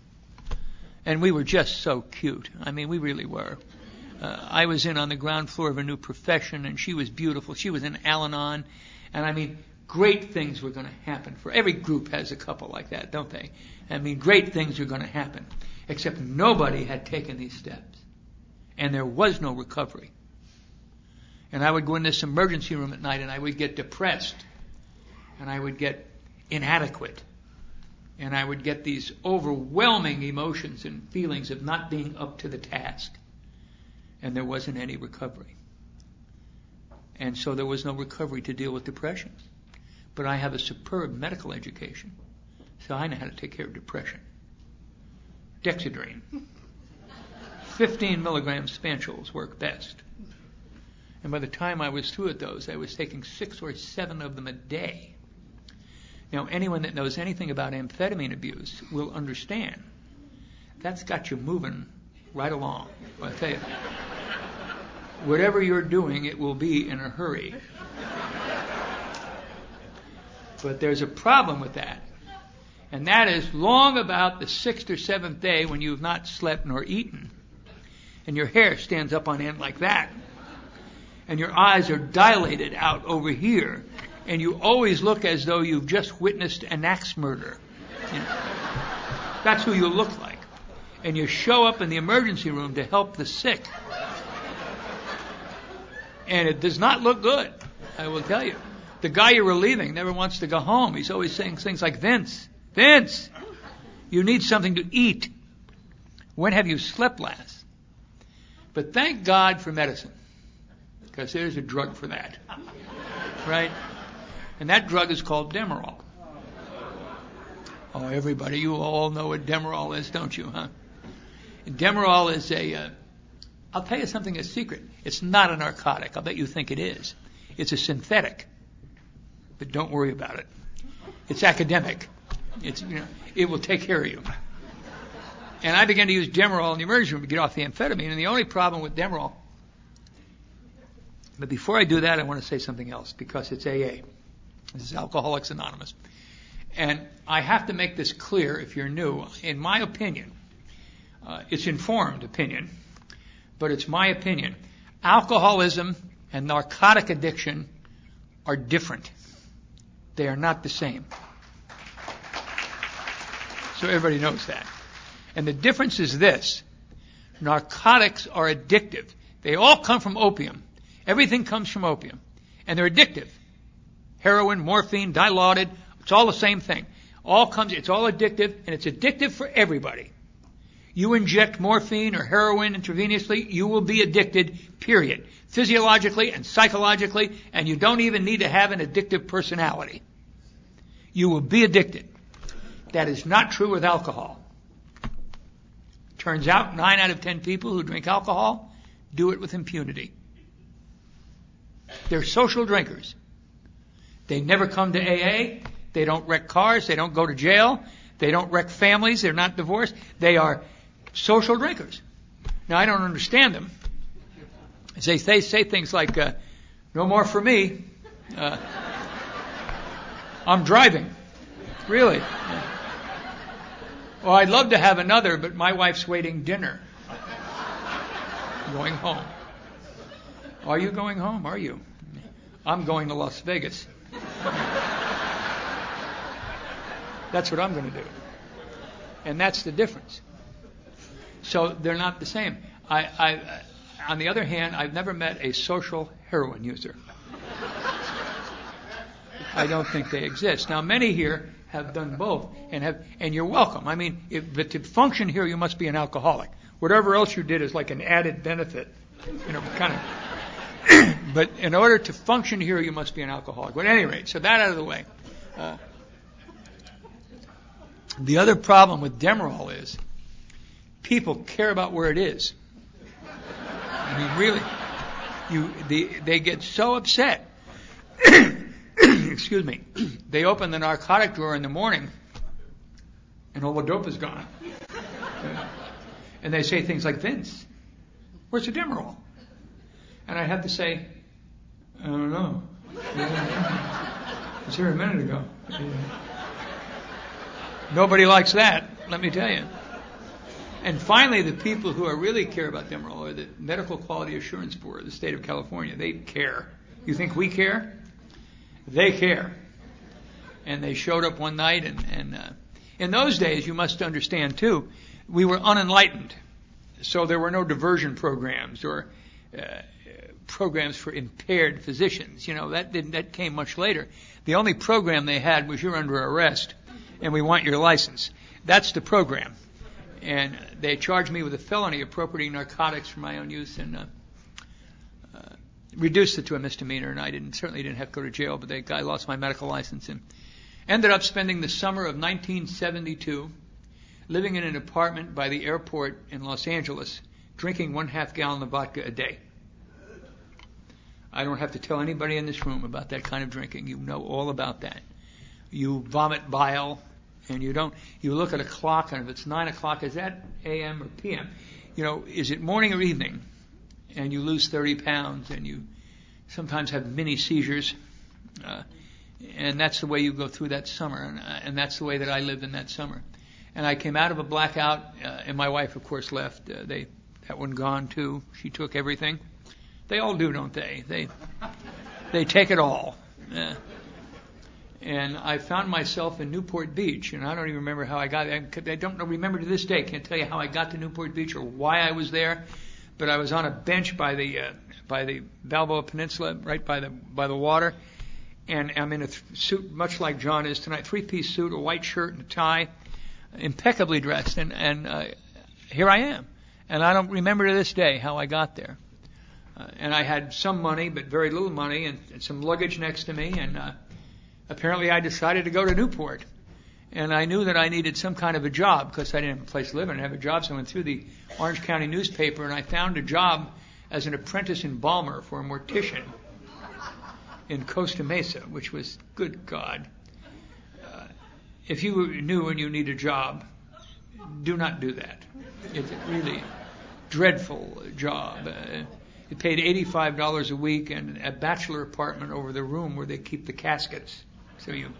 Speaker 1: And we were just so cute. I mean, we really were. I was in on the ground floor of a new profession, and she was beautiful. She was in Al-Anon. And I mean, great things were going to happen. For every group has a couple like that, don't they? I mean, great things are going to happen. Except nobody had taken these steps. And there was no recovery. And I would go in this emergency room at night, and I would get depressed. And I would get inadequate. And I would get these overwhelming emotions and feelings of not being up to the task. And there wasn't any recovery. And so there was no recovery to deal with depression. But I have a superb medical education, so I know how to take care of depression. Dexedrine. 15 milligrams Spanchules work best. And by the time I was through with those, I was taking 6 or 7 of them a day. Now, anyone that knows anything about amphetamine abuse will understand that's got you moving right along. I'll tell you, whatever you're doing, it will be in a hurry. But there's a problem with that. And that is long about the 6th or 7th day when you've not slept nor eaten, and your hair stands up on end like that, and your eyes are dilated out over here, and you always look as though you've just witnessed an axe murder. That's who you look like. And you show up in the emergency room to help the sick. And it does not look good, I will tell you. The guy you're relieving never wants to go home. He's always saying things like, Vince, you need something to eat. When have you slept last? But thank God for medicine, because there's a drug for that, right? And that drug is called Demerol. Oh, everybody, you all know what Demerol is, don't you, huh? And Demerol is I'll tell you something that's secret. It's not a narcotic. I'll bet you think it is. It's a synthetic. But don't worry about it. It's academic. It will take care of you. And I began to use Demerol in the emergency room to get off the amphetamine. And the only problem with Demerol, but before I do that, I want to say something else because it's AA. This is Alcoholics Anonymous. And I have to make this clear if you're new. In my opinion, it's informed opinion, but it's my opinion. Alcoholism and narcotic addiction are different. They are not the same. So everybody knows that. And the difference is this. Narcotics are addictive. They all come from opium. Everything comes from opium. And they're addictive. Heroin, morphine, Dilaudid, it's all the same thing. It's all addictive, and it's addictive for everybody. You inject morphine or heroin intravenously, you will be addicted, period. Physiologically and psychologically, and you don't even need to have an addictive personality. You will be addicted. That is not true with alcohol. Turns out 9 out of 10 people who drink alcohol do it with impunity. They're social drinkers. They never come to AA. They don't wreck cars. They don't go to jail. They don't wreck families. They're not divorced. They are social drinkers. Now, I don't understand them. They say things like, no more for me. I'm driving. Really. Well, I'd love to have another, but my wife's waiting dinner. I'm going home. Are you going home? Are you? I'm going to Las Vegas. That's what I'm going to do. And that's the difference. So they're not the same. On the other hand, I've never met a social heroin user. I don't think they exist. Now, many here have done both, and you're welcome. I mean, but to function here, you must be an alcoholic. Whatever else you did is like an added benefit, kind of. But in order to function here, you must be an alcoholic. But at any rate, so that out of the way. The other problem with Demerol is people care about where it is. I mean, really, they get so upset. Excuse me. They open the narcotic drawer in the morning, and all the dope is gone. And they say things like, Vince, where's the Demerol? And I have to say, I don't know. It was here a minute ago. Nobody likes that, let me tell you. And finally, the people who really care about Demerol are the Medical Quality Assurance Board of the state of California. They care. You think we care? They care. And they showed up one night, and in those days, you must understand, too, we were unenlightened. So there were no diversion programs or programs for impaired physicians. That came much later. The only program they had was you're under arrest, and we want your license. That's the program. And they charged me with a felony appropriating narcotics for my own use and reduced it to a misdemeanor. And I certainly didn't have to go to jail, but I lost my medical license and ended up spending the summer of 1972 living in an apartment by the airport in Los Angeles, drinking 1/2 gallon of vodka a day. I don't have to tell anybody in this room about that kind of drinking. You know all about that. You vomit bile, and you look at a clock, and if it's 9 o'clock, is that a.m. or p.m.? Is it morning or evening? And you lose 30 pounds, and you sometimes have mini seizures. And that's the way you go through that summer, and that's the way that I lived in that summer. And I came out of a blackout, and my wife, of course, left. That one gone, too. She took everything. They all do, don't they? They take it all. And I found myself in Newport Beach, and I don't even remember how I got there. I don't remember to this day. Can't tell you how I got to Newport Beach or why I was there. But I was on a bench by the Balboa Peninsula, right by the water, and I'm in a suit much like John is tonight, 3-piece suit, a white shirt and a tie, impeccably dressed, and here I am. And I don't remember to this day how I got there. And I had some money, but very little money, and some luggage next to me, and apparently I decided to go to Newport. And I knew that I needed some kind of a job because I didn't have a place to live. I didn't have a job, so I went through the Orange County newspaper and I found a job as an apprentice embalmer for a mortician in Costa Mesa, which was, good God. If you knew and you need a job, do not do that. It's a really dreadful job. It paid $85 a week and a bachelor apartment over the room where they keep the caskets. So you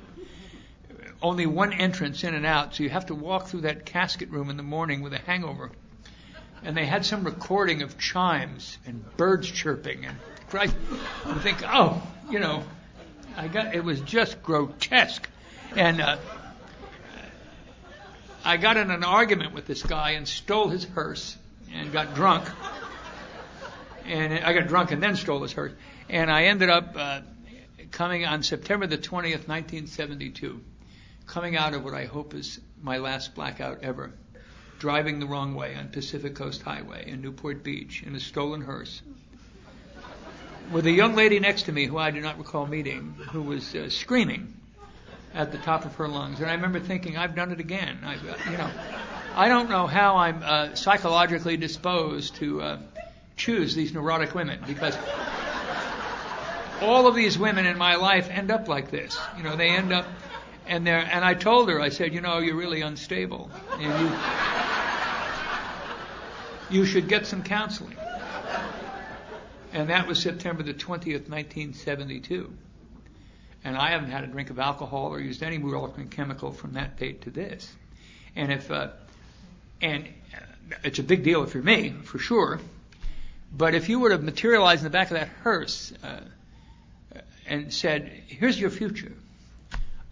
Speaker 1: only one entrance in and out, so you have to walk through that casket room in the morning with a hangover. And they had some recording of chimes and birds chirping, and Christ, I think, it was just grotesque. And I got in an argument with this guy and stole his hearse and got drunk. And I got drunk and then stole his hearse. And I ended up coming on September the 20th, 1972, coming out of what I hope is my last blackout ever, driving the wrong way on Pacific Coast Highway in Newport Beach in a stolen hearse, with a young lady next to me who I do not recall meeting, who was screaming at the top of her lungs. And I remember thinking, I've done it again. I don't know how I'm psychologically disposed to choose these neurotic women, because all of these women in my life end up like this. They end up, and I told her, I said, you're really unstable, and you should get some counseling. And that was September the 20th, 1972. And I haven't had a drink of alcohol or used any mood-altering chemical from that date to this. And it's a big deal if you're me, for sure. But if you would have materialized in the back of that hearse and said, here's your future,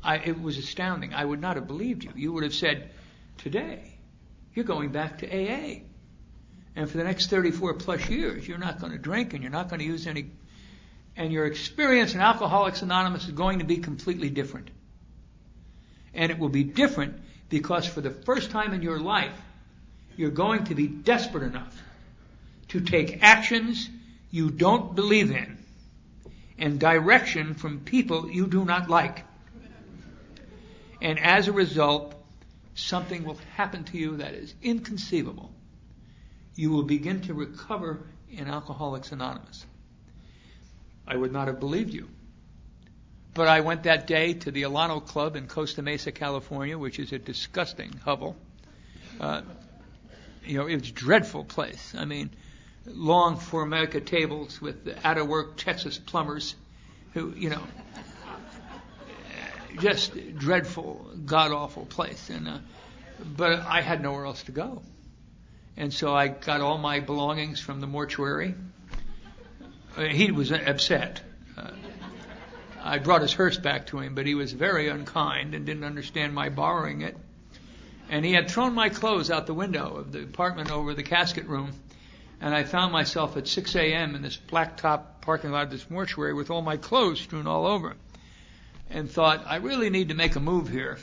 Speaker 1: it was astounding. I would not have believed you. You would have said, today, you're going back to AA. And for the next 34 plus years, you're not going to drink and you're not going to use any, and your experience in Alcoholics Anonymous is going to be completely different. And it will be different because for the first time in your life, you're going to be desperate enough to take actions you don't believe in and direction from people you do not like. And as a result, something will happen to you that is inconceivable. You will begin to recover in Alcoholics Anonymous. I would not have believed you. But I went that day to the Alano Club in Costa Mesa, California, which is a disgusting hovel. It was a dreadful place. I mean, long Formica tables with out-of-work Texas plumbers who, just dreadful, god-awful place. But I had nowhere else to go. And so I got all my belongings from the mortuary. He was upset. I brought his hearse back to him, but he was very unkind and didn't understand my borrowing it. And he had thrown my clothes out the window of the apartment over the casket room. And I found myself at 6 a.m. in this blacktop parking lot of this mortuary with all my clothes strewn all over. And thought, I really need to make a move here.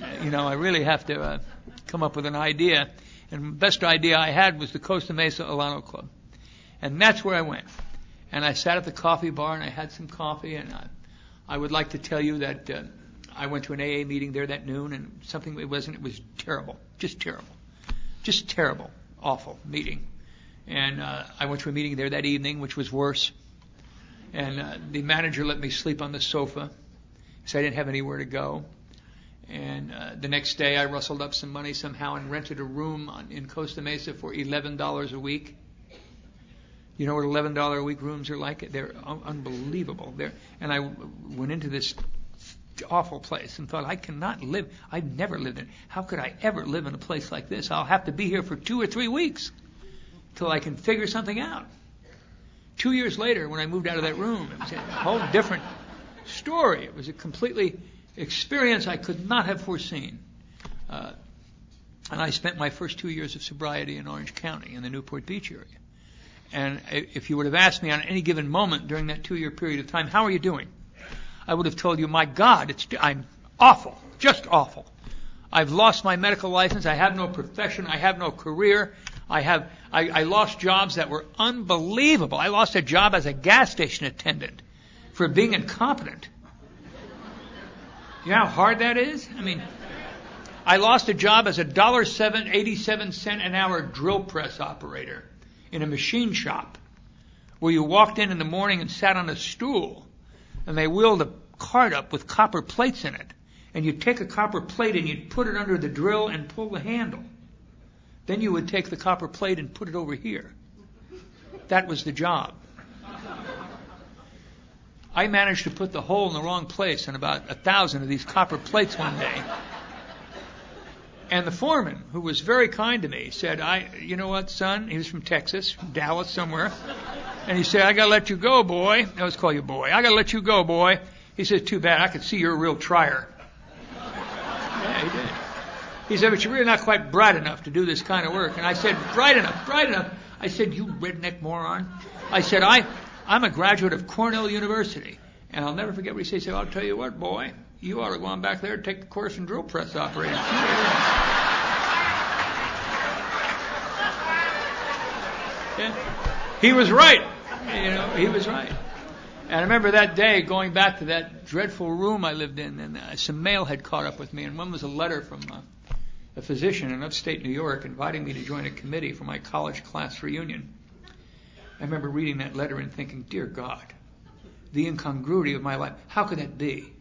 Speaker 1: I really have to come up with an idea. And the best idea I had was the Costa Mesa Alano Club. And that's where I went. And I sat at the coffee bar and I had some coffee. And I would like to tell you that I went to an AA meeting there that noon, and it was terrible. Just terrible. Awful meeting. And I went to a meeting there that evening, which was worse. And the manager let me sleep on the sofa, so I didn't have anywhere to go. And the next day I rustled up some money somehow and rented a room in Costa Mesa for $11 a week. You know what $11 a week rooms are like? They're unbelievable. And I went into this awful place and thought, I cannot live. I've never lived in. How could I ever live in a place like this? I'll have to be here for 2 or 3 weeks till I can figure something out. 2 years later, when I moved out of that room, it was a whole different story. It was a completely experience I could not have foreseen. And I spent my first 2 years of sobriety in Orange County in the Newport Beach area. And if you would have asked me on any given moment during that 2-year period of time, how are you doing? I would have told you, my God, I'm awful, just awful. I've lost my medical license. I have no profession. I have no career. I lost jobs that were unbelievable. I lost a job as a gas station attendant for being incompetent. You know how hard that is? I mean, I lost a job as a $1.87 an hour drill press operator in a machine shop where you walked in the morning and sat on a stool and they wheeled a cart up with copper plates in it. And you'd take a copper plate and you'd put it under the drill and pull the handle. Then you would take the copper plate and put it over here. That was the job. I managed to put the hole in the wrong place in about 1,000 of these copper plates one day. And the foreman, who was very kind to me, said, you know what, son? He was from Texas, from Dallas somewhere. And he said, I got to let you go, boy. I always call you boy. I got to let you go, boy. He said, too bad. I could see you're a real trier. Yeah, he did. He said, but you're really not quite bright enough to do this kind of work. And I said, bright enough. I said, you redneck moron. I said, I'm a graduate of Cornell University. And I'll never forget what he said. He said, I'll tell you what, boy, you ought to go on back there and take the course in drill press operating. Yeah. He was right. He was right. And I remember that day going back to that dreadful room I lived in, and some mail had caught up with me, and one was a letter from a physician in upstate New York inviting me to join a committee for my college class reunion. I remember reading that letter and thinking, dear God, the incongruity of my life. How could that be?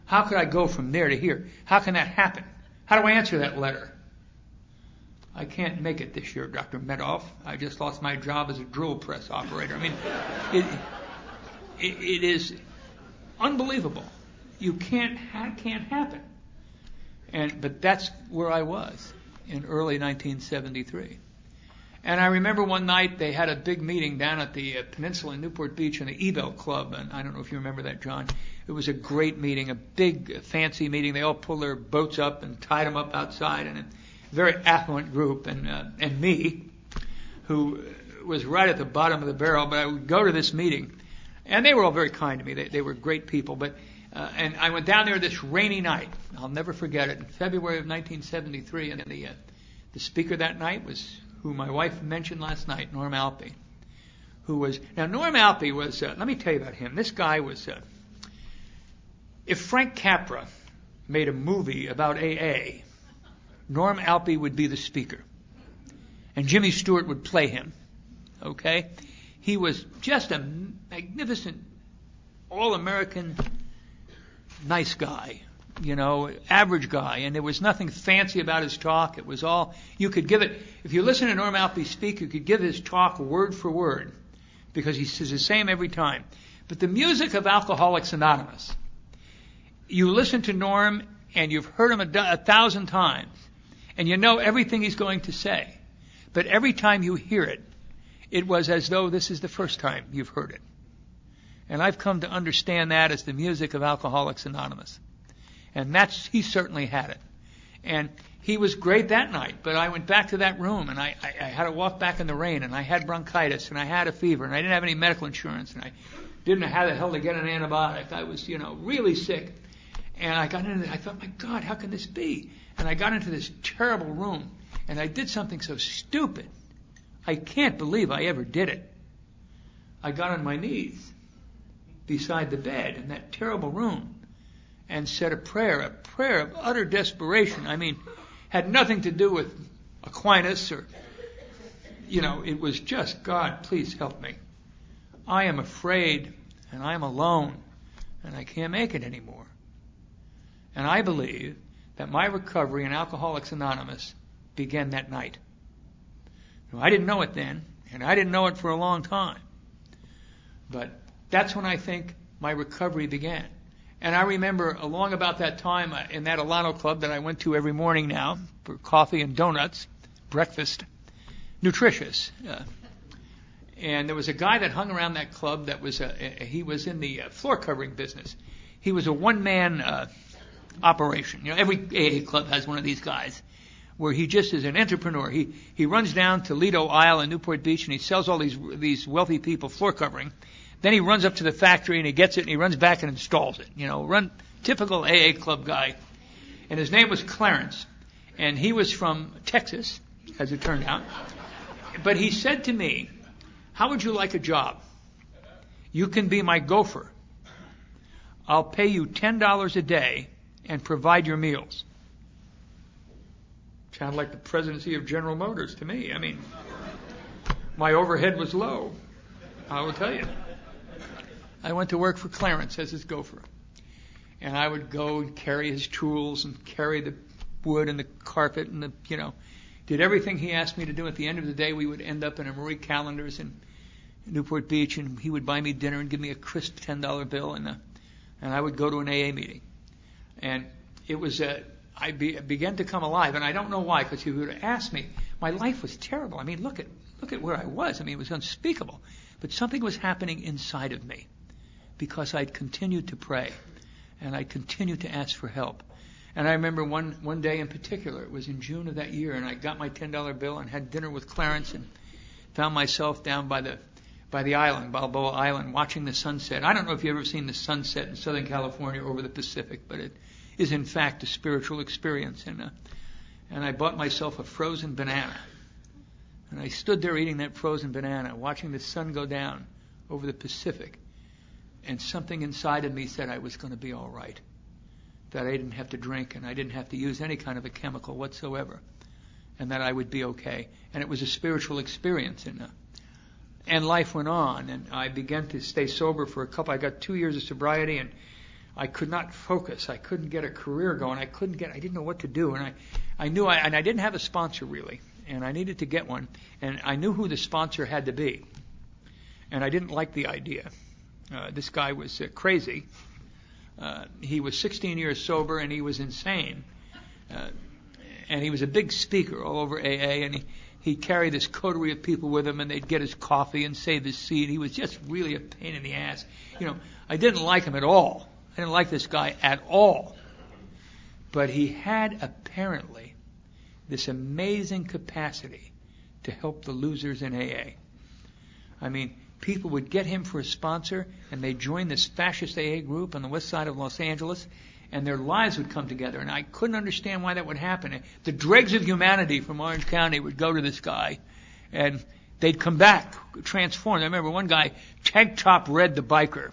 Speaker 1: How could I go from there to here? How can that happen? How do I answer that letter? I can't make it this year, Dr. Medoff. I just lost my job as a drill press operator. I mean, it is unbelievable. You can't happen. But that's where I was in early 1973. And I remember one night they had a big meeting down at the Peninsula in Newport Beach in the Ebel Club. And I don't know if you remember that, John. It was a great meeting, a big, fancy meeting. They all pulled their boats up and tied them up outside, and a very affluent group. And me, who was right at the bottom of the barrel, but I would go to this meeting. And they were all very kind to me. They were great people. And I went down there this rainy night. I'll never forget it. In February of 1973, and the speaker that night was who my wife mentioned last night, Norm Alpe. Norm Alpe was, let me tell you about him. This guy was, if Frank Capra made a movie about AA, Norm Alpe would be the speaker. And Jimmy Stewart would play him. Okay? He was just a magnificent, all-American, nice guy, average guy. And there was nothing fancy about his talk. It was all, you could give it, if you listen to Norm Alpe speak, you could give his talk word for word, because he says the same every time. But the music of Alcoholics Anonymous, you listen to Norm and you've heard him 1,000 times, and you know everything he's going to say. But every time you hear it, it was as though this is the first time you've heard it. And I've come to understand that as the music of Alcoholics Anonymous. And he certainly had it. And he was great that night, but I went back to that room, and I had to walk back in the rain, and I had bronchitis, and I had a fever, and I didn't have any medical insurance, and I didn't know how the hell to get an antibiotic. I was, really sick. And I got into it. I thought, my God, how can this be? And I got into this terrible room, and I did something so stupid. I can't believe I ever did it. I got on my knees beside the bed in that terrible room and said a prayer of utter desperation. I mean, had nothing to do with Aquinas or, it was just, God, please help me. I am afraid and I am alone and I can't make it anymore. And I believe that my recovery in Alcoholics Anonymous began that night. I didn't know it then, and I didn't know it for a long time. But that's when I think my recovery began. And I remember along about that time in that Alano Club that I went to every morning now for coffee and donuts, breakfast, nutritious. And there was a guy that hung around that club that was he was in the floor covering business. He was a one-man operation. Every AA club has one of these guys where he just is an entrepreneur. He runs down to Lido Isle in Newport Beach and he sells all these wealthy people floor covering. Then he runs up to the factory and he gets it and he runs back and installs it. Typical AA club guy. And his name was Clarence. And he was from Texas, as it turned out. But he said to me, how would you like a job? You can be my gopher. I'll pay you $10 a day and provide your meals. Sounded like the presidency of General Motors to me. I mean, my overhead was low, I will tell you. I went to work for Clarence as his gopher. And I would go and carry his tools and carry the wood and the carpet and did everything he asked me to do. At the end of the day, we would end up in a Marie Callender's in Newport Beach, and he would buy me dinner and give me a crisp $10 bill, and I would go to an AA meeting. And it was I began to come alive, and I don't know why, because he would ask me. My life was terrible. I mean, look at where I was. I mean, it was unspeakable. But something was happening inside of me because I'd continued to pray, and I'd continued to ask for help. And I remember one day in particular, it was in June of that year, and I got my $10 bill and had dinner with Clarence and found myself down by the island, Balboa Island, watching the sunset. I don't know if you've ever seen the sunset in Southern California over the Pacific, but it is in fact a spiritual experience. And I bought myself a frozen banana. And I stood there eating that frozen banana, watching the sun go down over the Pacific. And something inside of me said I was going to be all right, that I didn't have to drink and I didn't have to use any kind of a chemical whatsoever, and that I would be okay. And it was a spiritual experience. And life went on, and I began to stay sober for I got 2 years of sobriety, and I could not focus. I couldn't get a career going. I didn't know what to do. And I knew and I didn't have a sponsor really, and I needed to get one. And I knew who the sponsor had to be. And I didn't like the idea. This guy was crazy. He was 16 years sober, and he was insane. And he was a big speaker all over AA, and he'd carry this coterie of people with him, and they'd get his coffee and save his seat. He was just really a pain in the ass. I didn't like him at all. I didn't like this guy at all. But he had apparently this amazing capacity to help the losers in AA. I mean, people would get him for a sponsor, and they'd join this fascist AA group on the west side of Los Angeles, and their lives would come together. And I couldn't understand why that would happen. The dregs of humanity from Orange County would go to this guy, and they'd come back transformed. I remember one guy, Tank Top Red the biker.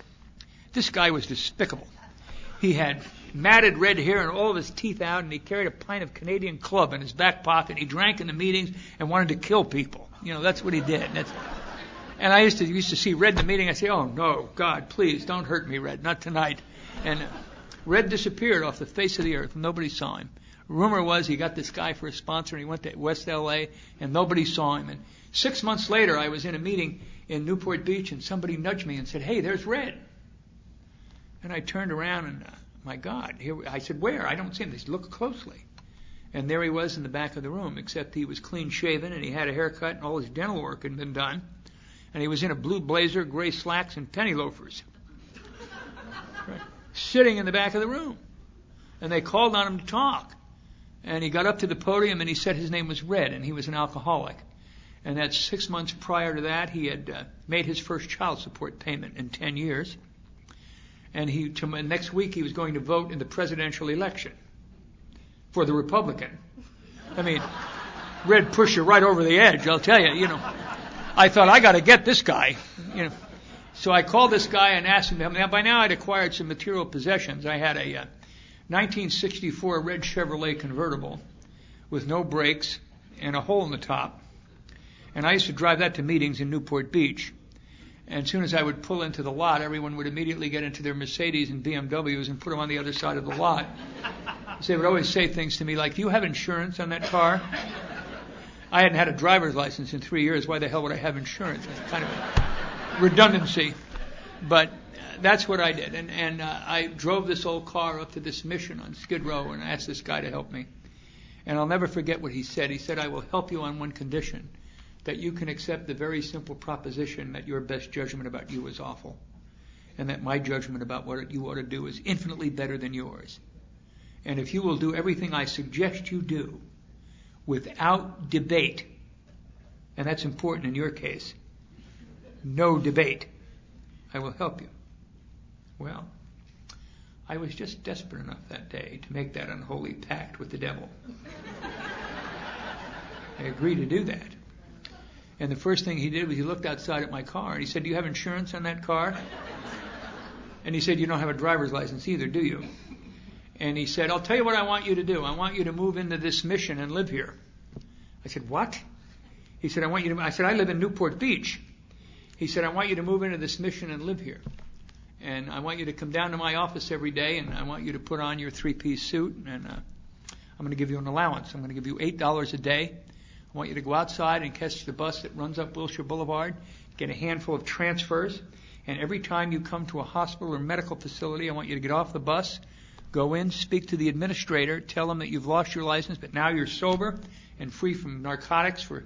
Speaker 1: This guy was despicable. He had matted red hair and all of his teeth out, and he carried a pint of Canadian Club in his back pocket. He drank in the meetings and wanted to kill people. That's what he did. And I used to see Red in the meeting. I say, "Oh no, God, please don't hurt me, Red, not tonight." And Red disappeared off the face of the earth. Nobody saw him. Rumor was he got this guy for a sponsor, and he went to West L.A., and nobody saw him. And 6 months later, I was in a meeting in Newport Beach, and somebody nudged me and said, "Hey, there's Red." And I turned around, and my God, I said, "Where? I don't see him." They said, "Look closely." And there he was in the back of the room, except he was clean shaven, and he had a haircut, and all his dental work had been done. And he was in a blue blazer, gray slacks, and penny loafers. Right. Sitting in the back of the room. And they called on him to talk. And he got up to the podium, and he said his name was Red, and he was an alcoholic. And that 6 months prior to that, he had made his first child support payment in 10 years. And next week he was going to vote in the presidential election for the Republican. I mean, Red pushed you right over the edge, I'll tell you, I thought, I got to get this guy, So I called this guy and asked him. Now, by now I'd acquired some material possessions. I had a 1964 red Chevrolet convertible with no brakes and a hole in the top. And I used to drive that to meetings in Newport Beach. And as soon as I would pull into the lot, everyone would immediately get into their Mercedes and BMWs and put them on the other side of the lot. So they would always say things to me like, "Do you have insurance on that car?" I hadn't had a driver's license in 3 years. Why the hell would I have insurance? It's kind of a redundancy. But that's what I did. And I drove this old car up to this mission on Skid Row and asked this guy to help me. And I'll never forget what he said. He said, "I will help you on one condition, that you can accept the very simple proposition that your best judgment about you is awful, and that my judgment about what you ought to do is infinitely better than yours. And if you will do everything I suggest you do without debate," and that's important in your case, "no debate, I will help you." Well, I was just desperate enough that day to make that unholy pact with the devil. I agreed to do that. And the first thing he did was he looked outside at my car, and he said, "Do you have insurance on that car?" And he said, "You don't have a driver's license either, do you?" And he said, I'll tell you what I want you to do. I want you to move into this mission and live here. I said, what? He said, I said, I live in Newport Beach. He said, I want you to move into this mission and live here. And I want you to come down to my office every day, and I want you to put on your 3-piece suit, and I'm going to give you an allowance. I'm going to give you $8 a day. I want you to go outside and catch the bus that runs up Wilshire Boulevard, get a handful of transfers, and every time you come to a hospital or medical facility, I want you to get off the bus, go in, speak to the administrator, tell them that you've lost your license, but now you're sober and free from narcotics for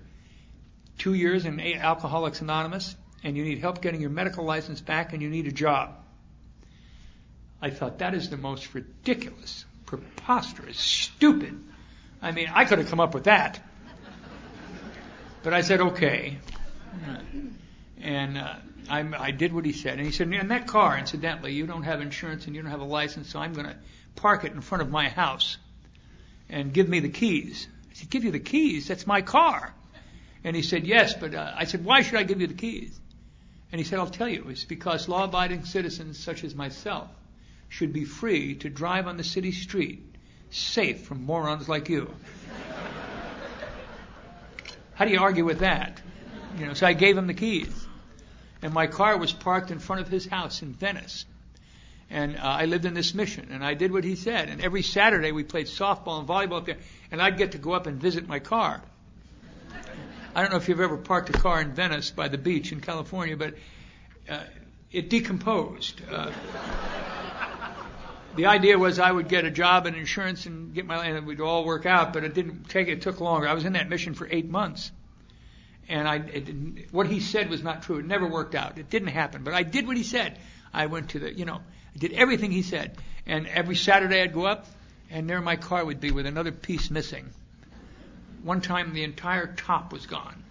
Speaker 1: 2 years in Alcoholics Anonymous, and you need help getting your medical license back, and you need a job. I thought, that is the most ridiculous, preposterous, stupid. I mean, I could have come up with that. But I said, okay. And I did what he said. And he said, in that car, incidentally, you don't have insurance and you don't have a license, so I'm going to park it in front of my house and give me the keys. I said, give you the keys? That's my car. And he said, yes, but I said, why should I give you the keys? And he said, I'll tell you. It's because law-abiding citizens such as myself should be free to drive on the city street, safe from morons like you. How do you argue with that? So I gave him the keys. And my car was parked in front of his house in Venice. And I lived in this mission, and I did what he said. And every Saturday we played softball and volleyball up there, and I'd get to go up and visit my car. I don't know if you've ever parked a car in Venice by the beach in California, but it decomposed. The idea was I would get a job and insurance and and it would all work out, but it took longer. I was in that mission for 8 months. And what he said was not true. It never worked out. It didn't happen. But I did what he said. I went to I did everything he said. And every Saturday I'd go up, and there my car would be with another piece missing. One time the entire top was gone.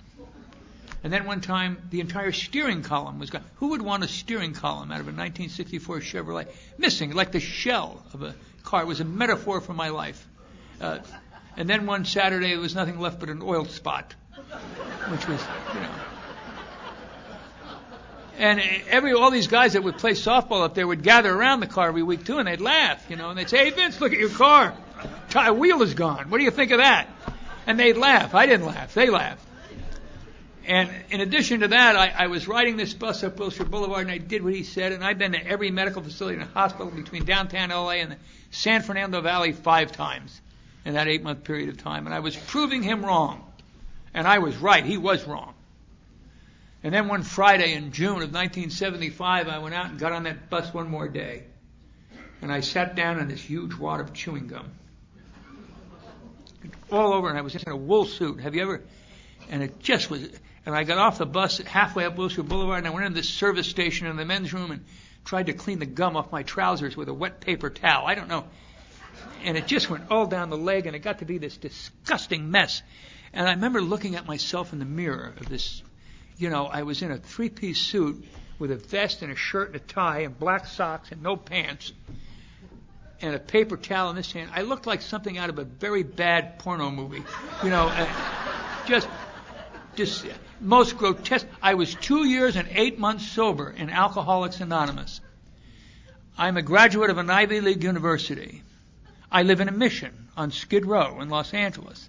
Speaker 1: And then one time the entire steering column was gone. Who would want a steering column out of a 1964 Chevrolet missing, like the shell of a car? It was a metaphor for my life. And then one Saturday there was nothing left but an oil spot, which was, And all these guys that would play softball up there would gather around the car every week too, and they'd laugh, and they'd say, "Hey Vince, look at your car. Tire wheel is gone. What do you think of that?" And they'd laugh. I didn't laugh. They laughed. And in addition to that, I was riding this bus up Wilshire Boulevard, and I did what he said, and I've been to every medical facility and hospital between downtown L.A. and the San Fernando Valley 5 times in that 8-month period of time. And I was proving him wrong. And I was right. He was wrong. And then one Friday in June of 1975, I went out and got on that bus one more day. And I sat down on this huge wad of chewing gum. All over, and I was in a wool suit. Have you ever? And it just was... And I got off the bus halfway up Wilshire Boulevard, and I went into this service station in the men's room and tried to clean the gum off my trousers with a wet paper towel. I don't know. And it just went all down the leg, and it got to be this disgusting mess. And I remember looking at myself in the mirror of this, I was in a 3-piece suit with a vest and a shirt and a tie and black socks and no pants and a paper towel in this hand. I looked like something out of a very bad porno movie. Just most grotesque. I was 2 years and 8 months sober in Alcoholics Anonymous. I'm a graduate of an Ivy League university. I live in a mission on Skid Row in Los Angeles.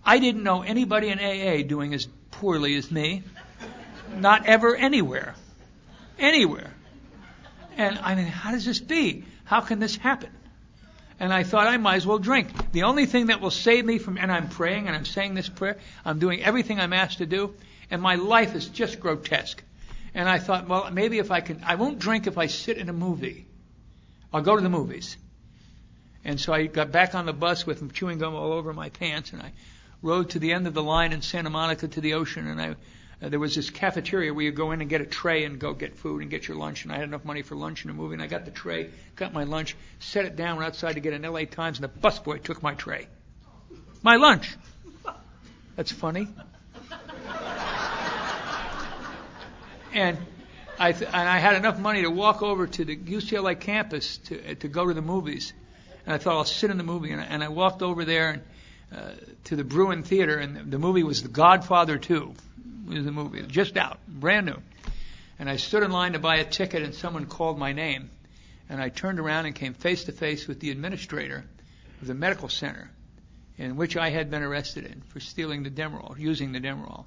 Speaker 1: I didn't know anybody in AA doing as poorly as me. Not ever anywhere. Anywhere. And I mean, how does this be? How can this happen? And I thought I might as well drink. The only thing that will save me from, and I'm praying and I'm saying this prayer, I'm doing everything I'm asked to do, and my life is just grotesque. And I thought, well, maybe if I won't drink if I sit in a movie. I'll go to the movies. And so I got back on the bus with chewing gum all over my pants, and I rode to the end of the line in Santa Monica to the ocean, and there was this cafeteria where you go in and get a tray and go get food and get your lunch, and I had enough money for lunch and a movie, and I got the tray, got my lunch, set it down, went outside to get an LA Times, and the busboy took my tray. My lunch. That's funny. And I had enough money to walk over to the UCLA campus to go to the movies, and I thought I'll sit in the movie, and I walked over there to the Bruin Theater, and the movie was The Godfather 2. It was the movie, just out, brand new. And I stood in line to buy a ticket, and someone called my name. And I turned around and came face to face with the administrator of the medical center in which I had been arrested in for stealing the Demerol, using the Demerol.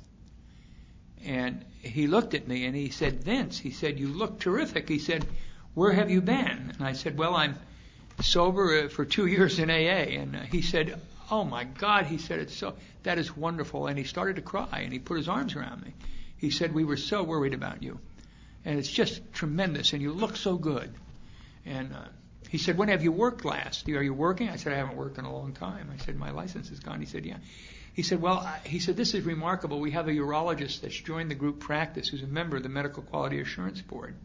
Speaker 1: And he looked at me and he said, "Vince," he said, "you look terrific." He said, "Where have you been?" And I said, "Well, I'm sober for 2 years in AA." And he said, "Oh my God," he said, that is wonderful." And he started to cry and he put his arms around me. He said, "We were so worried about you. And it's just tremendous and you look so good." And he said, "When have you worked last? Are you working?" I said, "I haven't worked in a long time." I said, "My license is gone." He said, "Yeah." He said, "Well," he said, "this is remarkable. We have a urologist that's joined the group practice who's a member of the Medical Quality Assurance Board.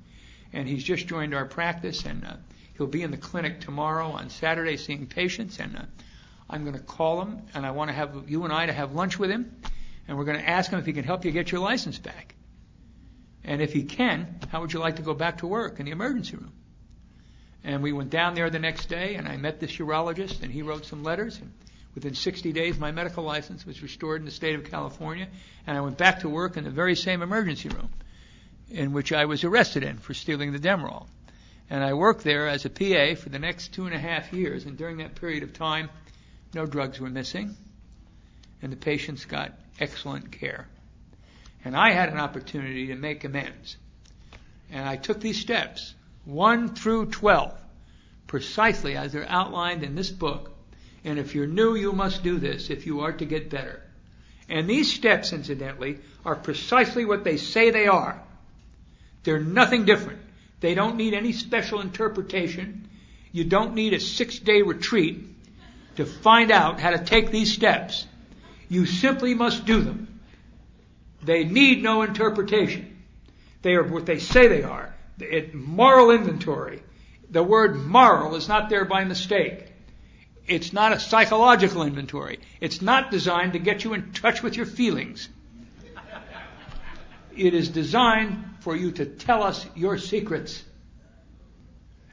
Speaker 1: And he's just joined our practice and he'll be in the clinic tomorrow on Saturday seeing patients. And I'm going to call him and I want to have you and I to have lunch with him. And we're going to ask him if he can help you get your license back. And if he can, how would you like to go back to work in the emergency room?" And we went down there the next day and I met this urologist and he wrote some letters. And within 60 days, my medical license was restored in the state of California, and I went back to work in the very same emergency room in which I was arrested in for stealing the Demerol. And I worked there as a PA for the next 2.5 years, and during that period of time, no drugs were missing, and the patients got excellent care. And I had an opportunity to make amends. And I took these steps, 1 through 12, precisely as they're outlined in this book. And if you're new, you must do this if you are to get better. And these steps, incidentally, are precisely what they say they are. They're nothing different. They don't need any special interpretation. You don't need a 6-day retreat to find out how to take these steps. You simply must do them. They need no interpretation. They are what they say they are. Moral inventory. The word moral is not there by mistake. It's not a psychological inventory. It's not designed to get you in touch with your feelings. It is designed for you to tell us your secrets.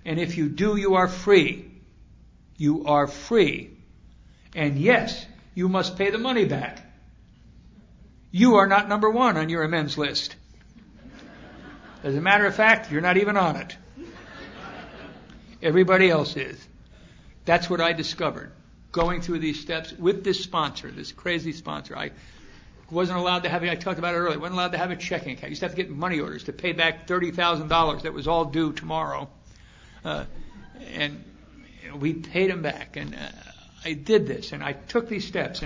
Speaker 1: And if you do, you are free. You are free. And yes, you must pay the money back. You are not number 1 on your amends list. As a matter of fact, you're not even on it. Everybody else is. That's what I discovered, going through these steps with this sponsor, this crazy sponsor. I wasn't allowed to have, I talked about it earlier, wasn't allowed to have a checking account. I used to have to get money orders to pay back $30,000 that was all due tomorrow. And we paid them back. And I did this, and I took these steps,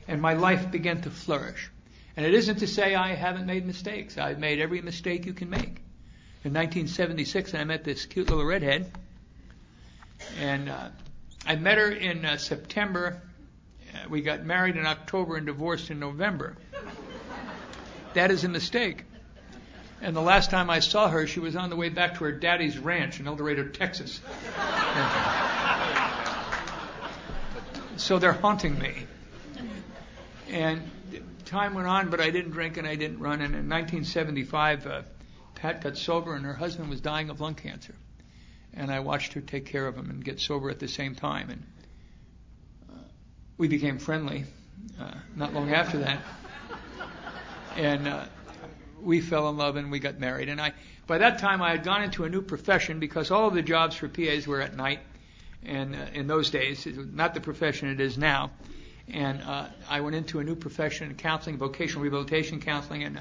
Speaker 1: and my life began to flourish. And it isn't to say I haven't made mistakes. I've made every mistake you can make. In 1976, I met this cute little redhead, and I met her in September. We got married in October and divorced in November. That is a mistake. And the last time I saw her, she was on the way back to her daddy's ranch in El Dorado, Texas. So they're haunting me. And time went on, but I didn't drink and I didn't run. And in 1975, Pat got sober and her husband was dying of lung cancer. And I watched her take care of him and get sober at the same time. And we became friendly not long after that. And we fell in love and we got married. And by that time, I had gone into a new profession because all of the jobs for PAs were at night. And in those days, it was not the profession it is now. And I went into a new profession in counseling, vocational rehabilitation counseling. And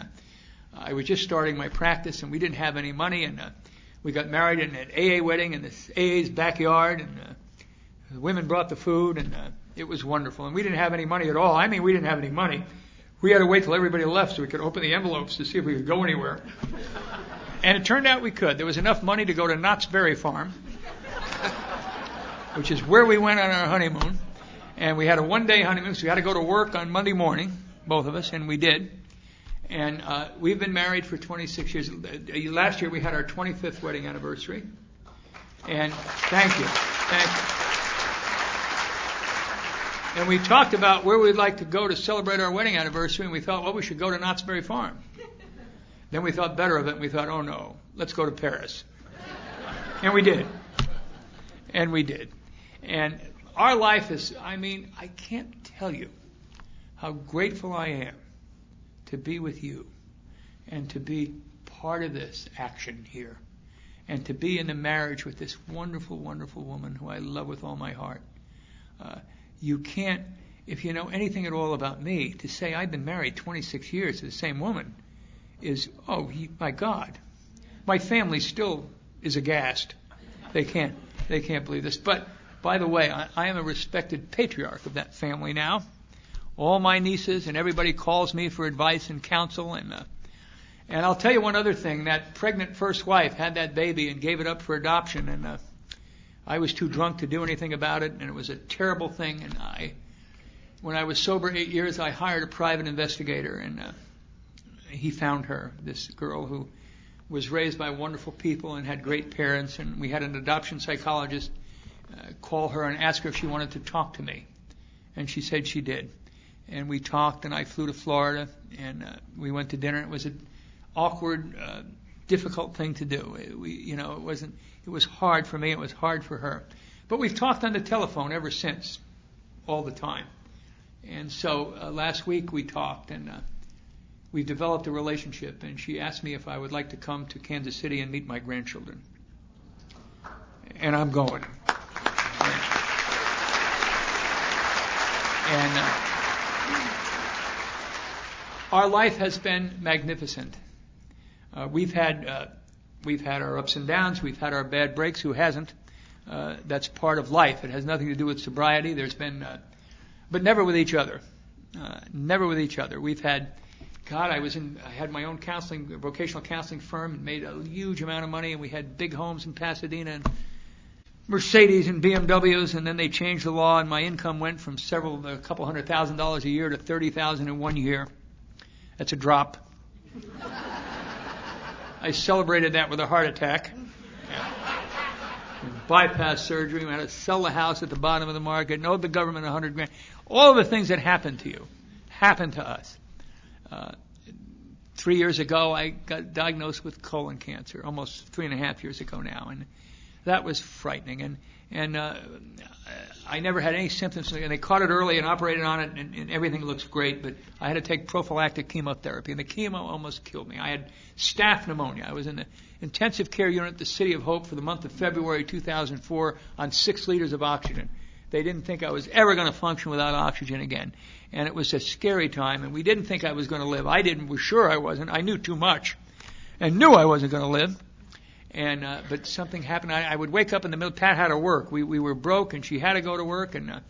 Speaker 1: I was just starting my practice and we didn't have any money. And we got married in an AA wedding in this AA's backyard, and the women brought the food, and it was wonderful. And we didn't have any money at all. I mean, we didn't have any money. We had to wait till everybody left so we could open the envelopes to see if we could go anywhere. And it turned out we could. There was enough money to go to Knott's Berry Farm, which is where we went on our honeymoon. And we had a 1-day honeymoon, so we had to go to work on Monday morning, both of us, and we did. And we've been married for 26 years. Last year we had our 25th wedding anniversary. And thank you. And we talked about where we'd like to go to celebrate our wedding anniversary, and we thought, well, we should go to Knott's Berry Farm. Then we thought better of it, and we thought, oh no, let's go to Paris. And we did. And our life is, I can't tell you how grateful I am to be with you and to be part of this action here and to be in a marriage with this wonderful, wonderful woman who I love with all my heart. You can't, if you know anything at all about me, to say I've been married 26 years to the same woman is, my God. My family still is aghast. They can't believe this. But, by the way, I am a respected patriarch of that family now. All my nieces and everybody calls me for advice and counsel. And I'll tell you one other thing. That pregnant first wife had that baby and gave it up for adoption. And I was too drunk to do anything about it. And it was a terrible thing. And when I was sober 8 years, I hired a private investigator. And he found her, this girl who was raised by wonderful people and had great parents. And we had an adoption psychologist call her and ask her if she wanted to talk to me. And she said she did. And we talked, and I flew to Florida, and we went to dinner. It was an awkward, difficult thing to do. It was hard for me. It was hard for her. But we've talked on the telephone ever since, all the time. And so last week we talked, and we've developed a relationship. And she asked me if I would like to come to Kansas City and meet my grandchildren. And I'm going. And our life has been magnificent. We've had our ups and downs. We've had our bad breaks. Who hasn't? That's part of life. It has nothing to do with sobriety. There's been, but never with each other. Never with each other. We've had, I had my own vocational counseling firm, and made a huge amount of money. And we had big homes in Pasadena and Mercedes and BMWs. And then they changed the law, and my income went from a couple $100,000 a year to $30,000 in 1 year. That's a drop. I celebrated that with a heart attack. Bypass surgery. We had to sell the house at the bottom of the market, and owe the government $100,000. All the things that happened to you happened to us. 3 years ago, I got diagnosed with colon cancer, almost 3.5 years ago now, and that was frightening. And I never had any symptoms, and they caught it early and operated on it, and everything looks great, but I had to take prophylactic chemotherapy, and the chemo almost killed me. I had staph pneumonia. I was in the intensive care unit at the City of Hope for the month of February 2004 on 6 liters of oxygen. They didn't think I was ever going to function without oxygen again, and it was a scary time, and we didn't think I was going to live. I was sure I wasn't. I knew too much and knew I wasn't going to live. But something happened. I would wake up in the middle. Pat had to work. We were broke, and she had to go to work, and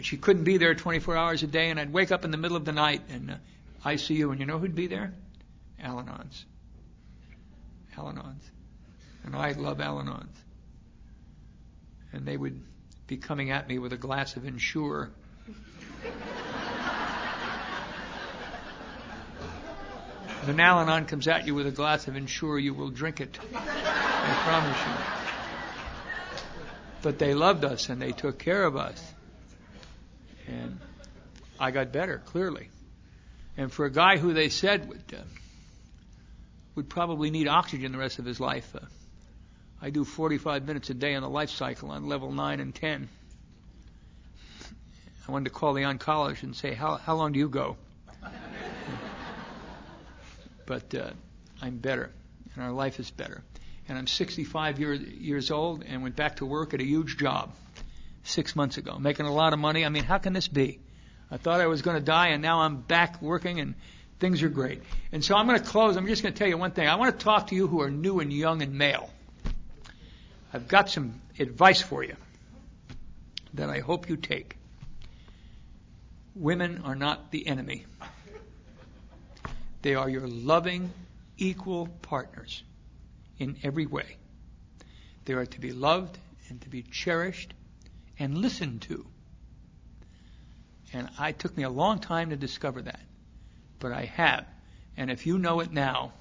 Speaker 1: she couldn't be there 24 hours a day. And I'd wake up in the middle of the night, and ICU, and you know who'd be there? Al-Anons. Al-Anons. And I love Al-Anons. And they would be coming at me with a glass of Ensure. If an Al-Anon comes at you with a glass of Ensure, you will drink it. I promise you. But they loved us, and they took care of us. And I got better, clearly. And for a guy who they said would probably need oxygen the rest of his life, I do 45 minutes a day on the life cycle on level 9 and 10. I wanted to call the oncologist and say, how long do you go? But I'm better, and our life is better. And I'm 65 years old and went back to work at a huge job 6 months ago, making a lot of money. I mean, how can this be? I thought I was going to die, and now I'm back working, and things are great. And so I'm going to close. I'm just going to tell you one thing. I want to talk to you who are new and young and male. I've got some advice for you that I hope you take. Women are not the enemy. They are your loving, equal partners in every way. They are to be loved and to be cherished and listened to. And it took me a long time to discover that. But I have. And if you know it now,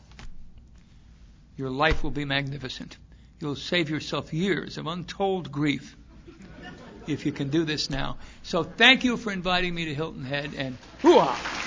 Speaker 1: your life will be magnificent. You'll save yourself years of untold grief if you can do this now. So thank you for inviting me to Hilton Head, and hoo-ah!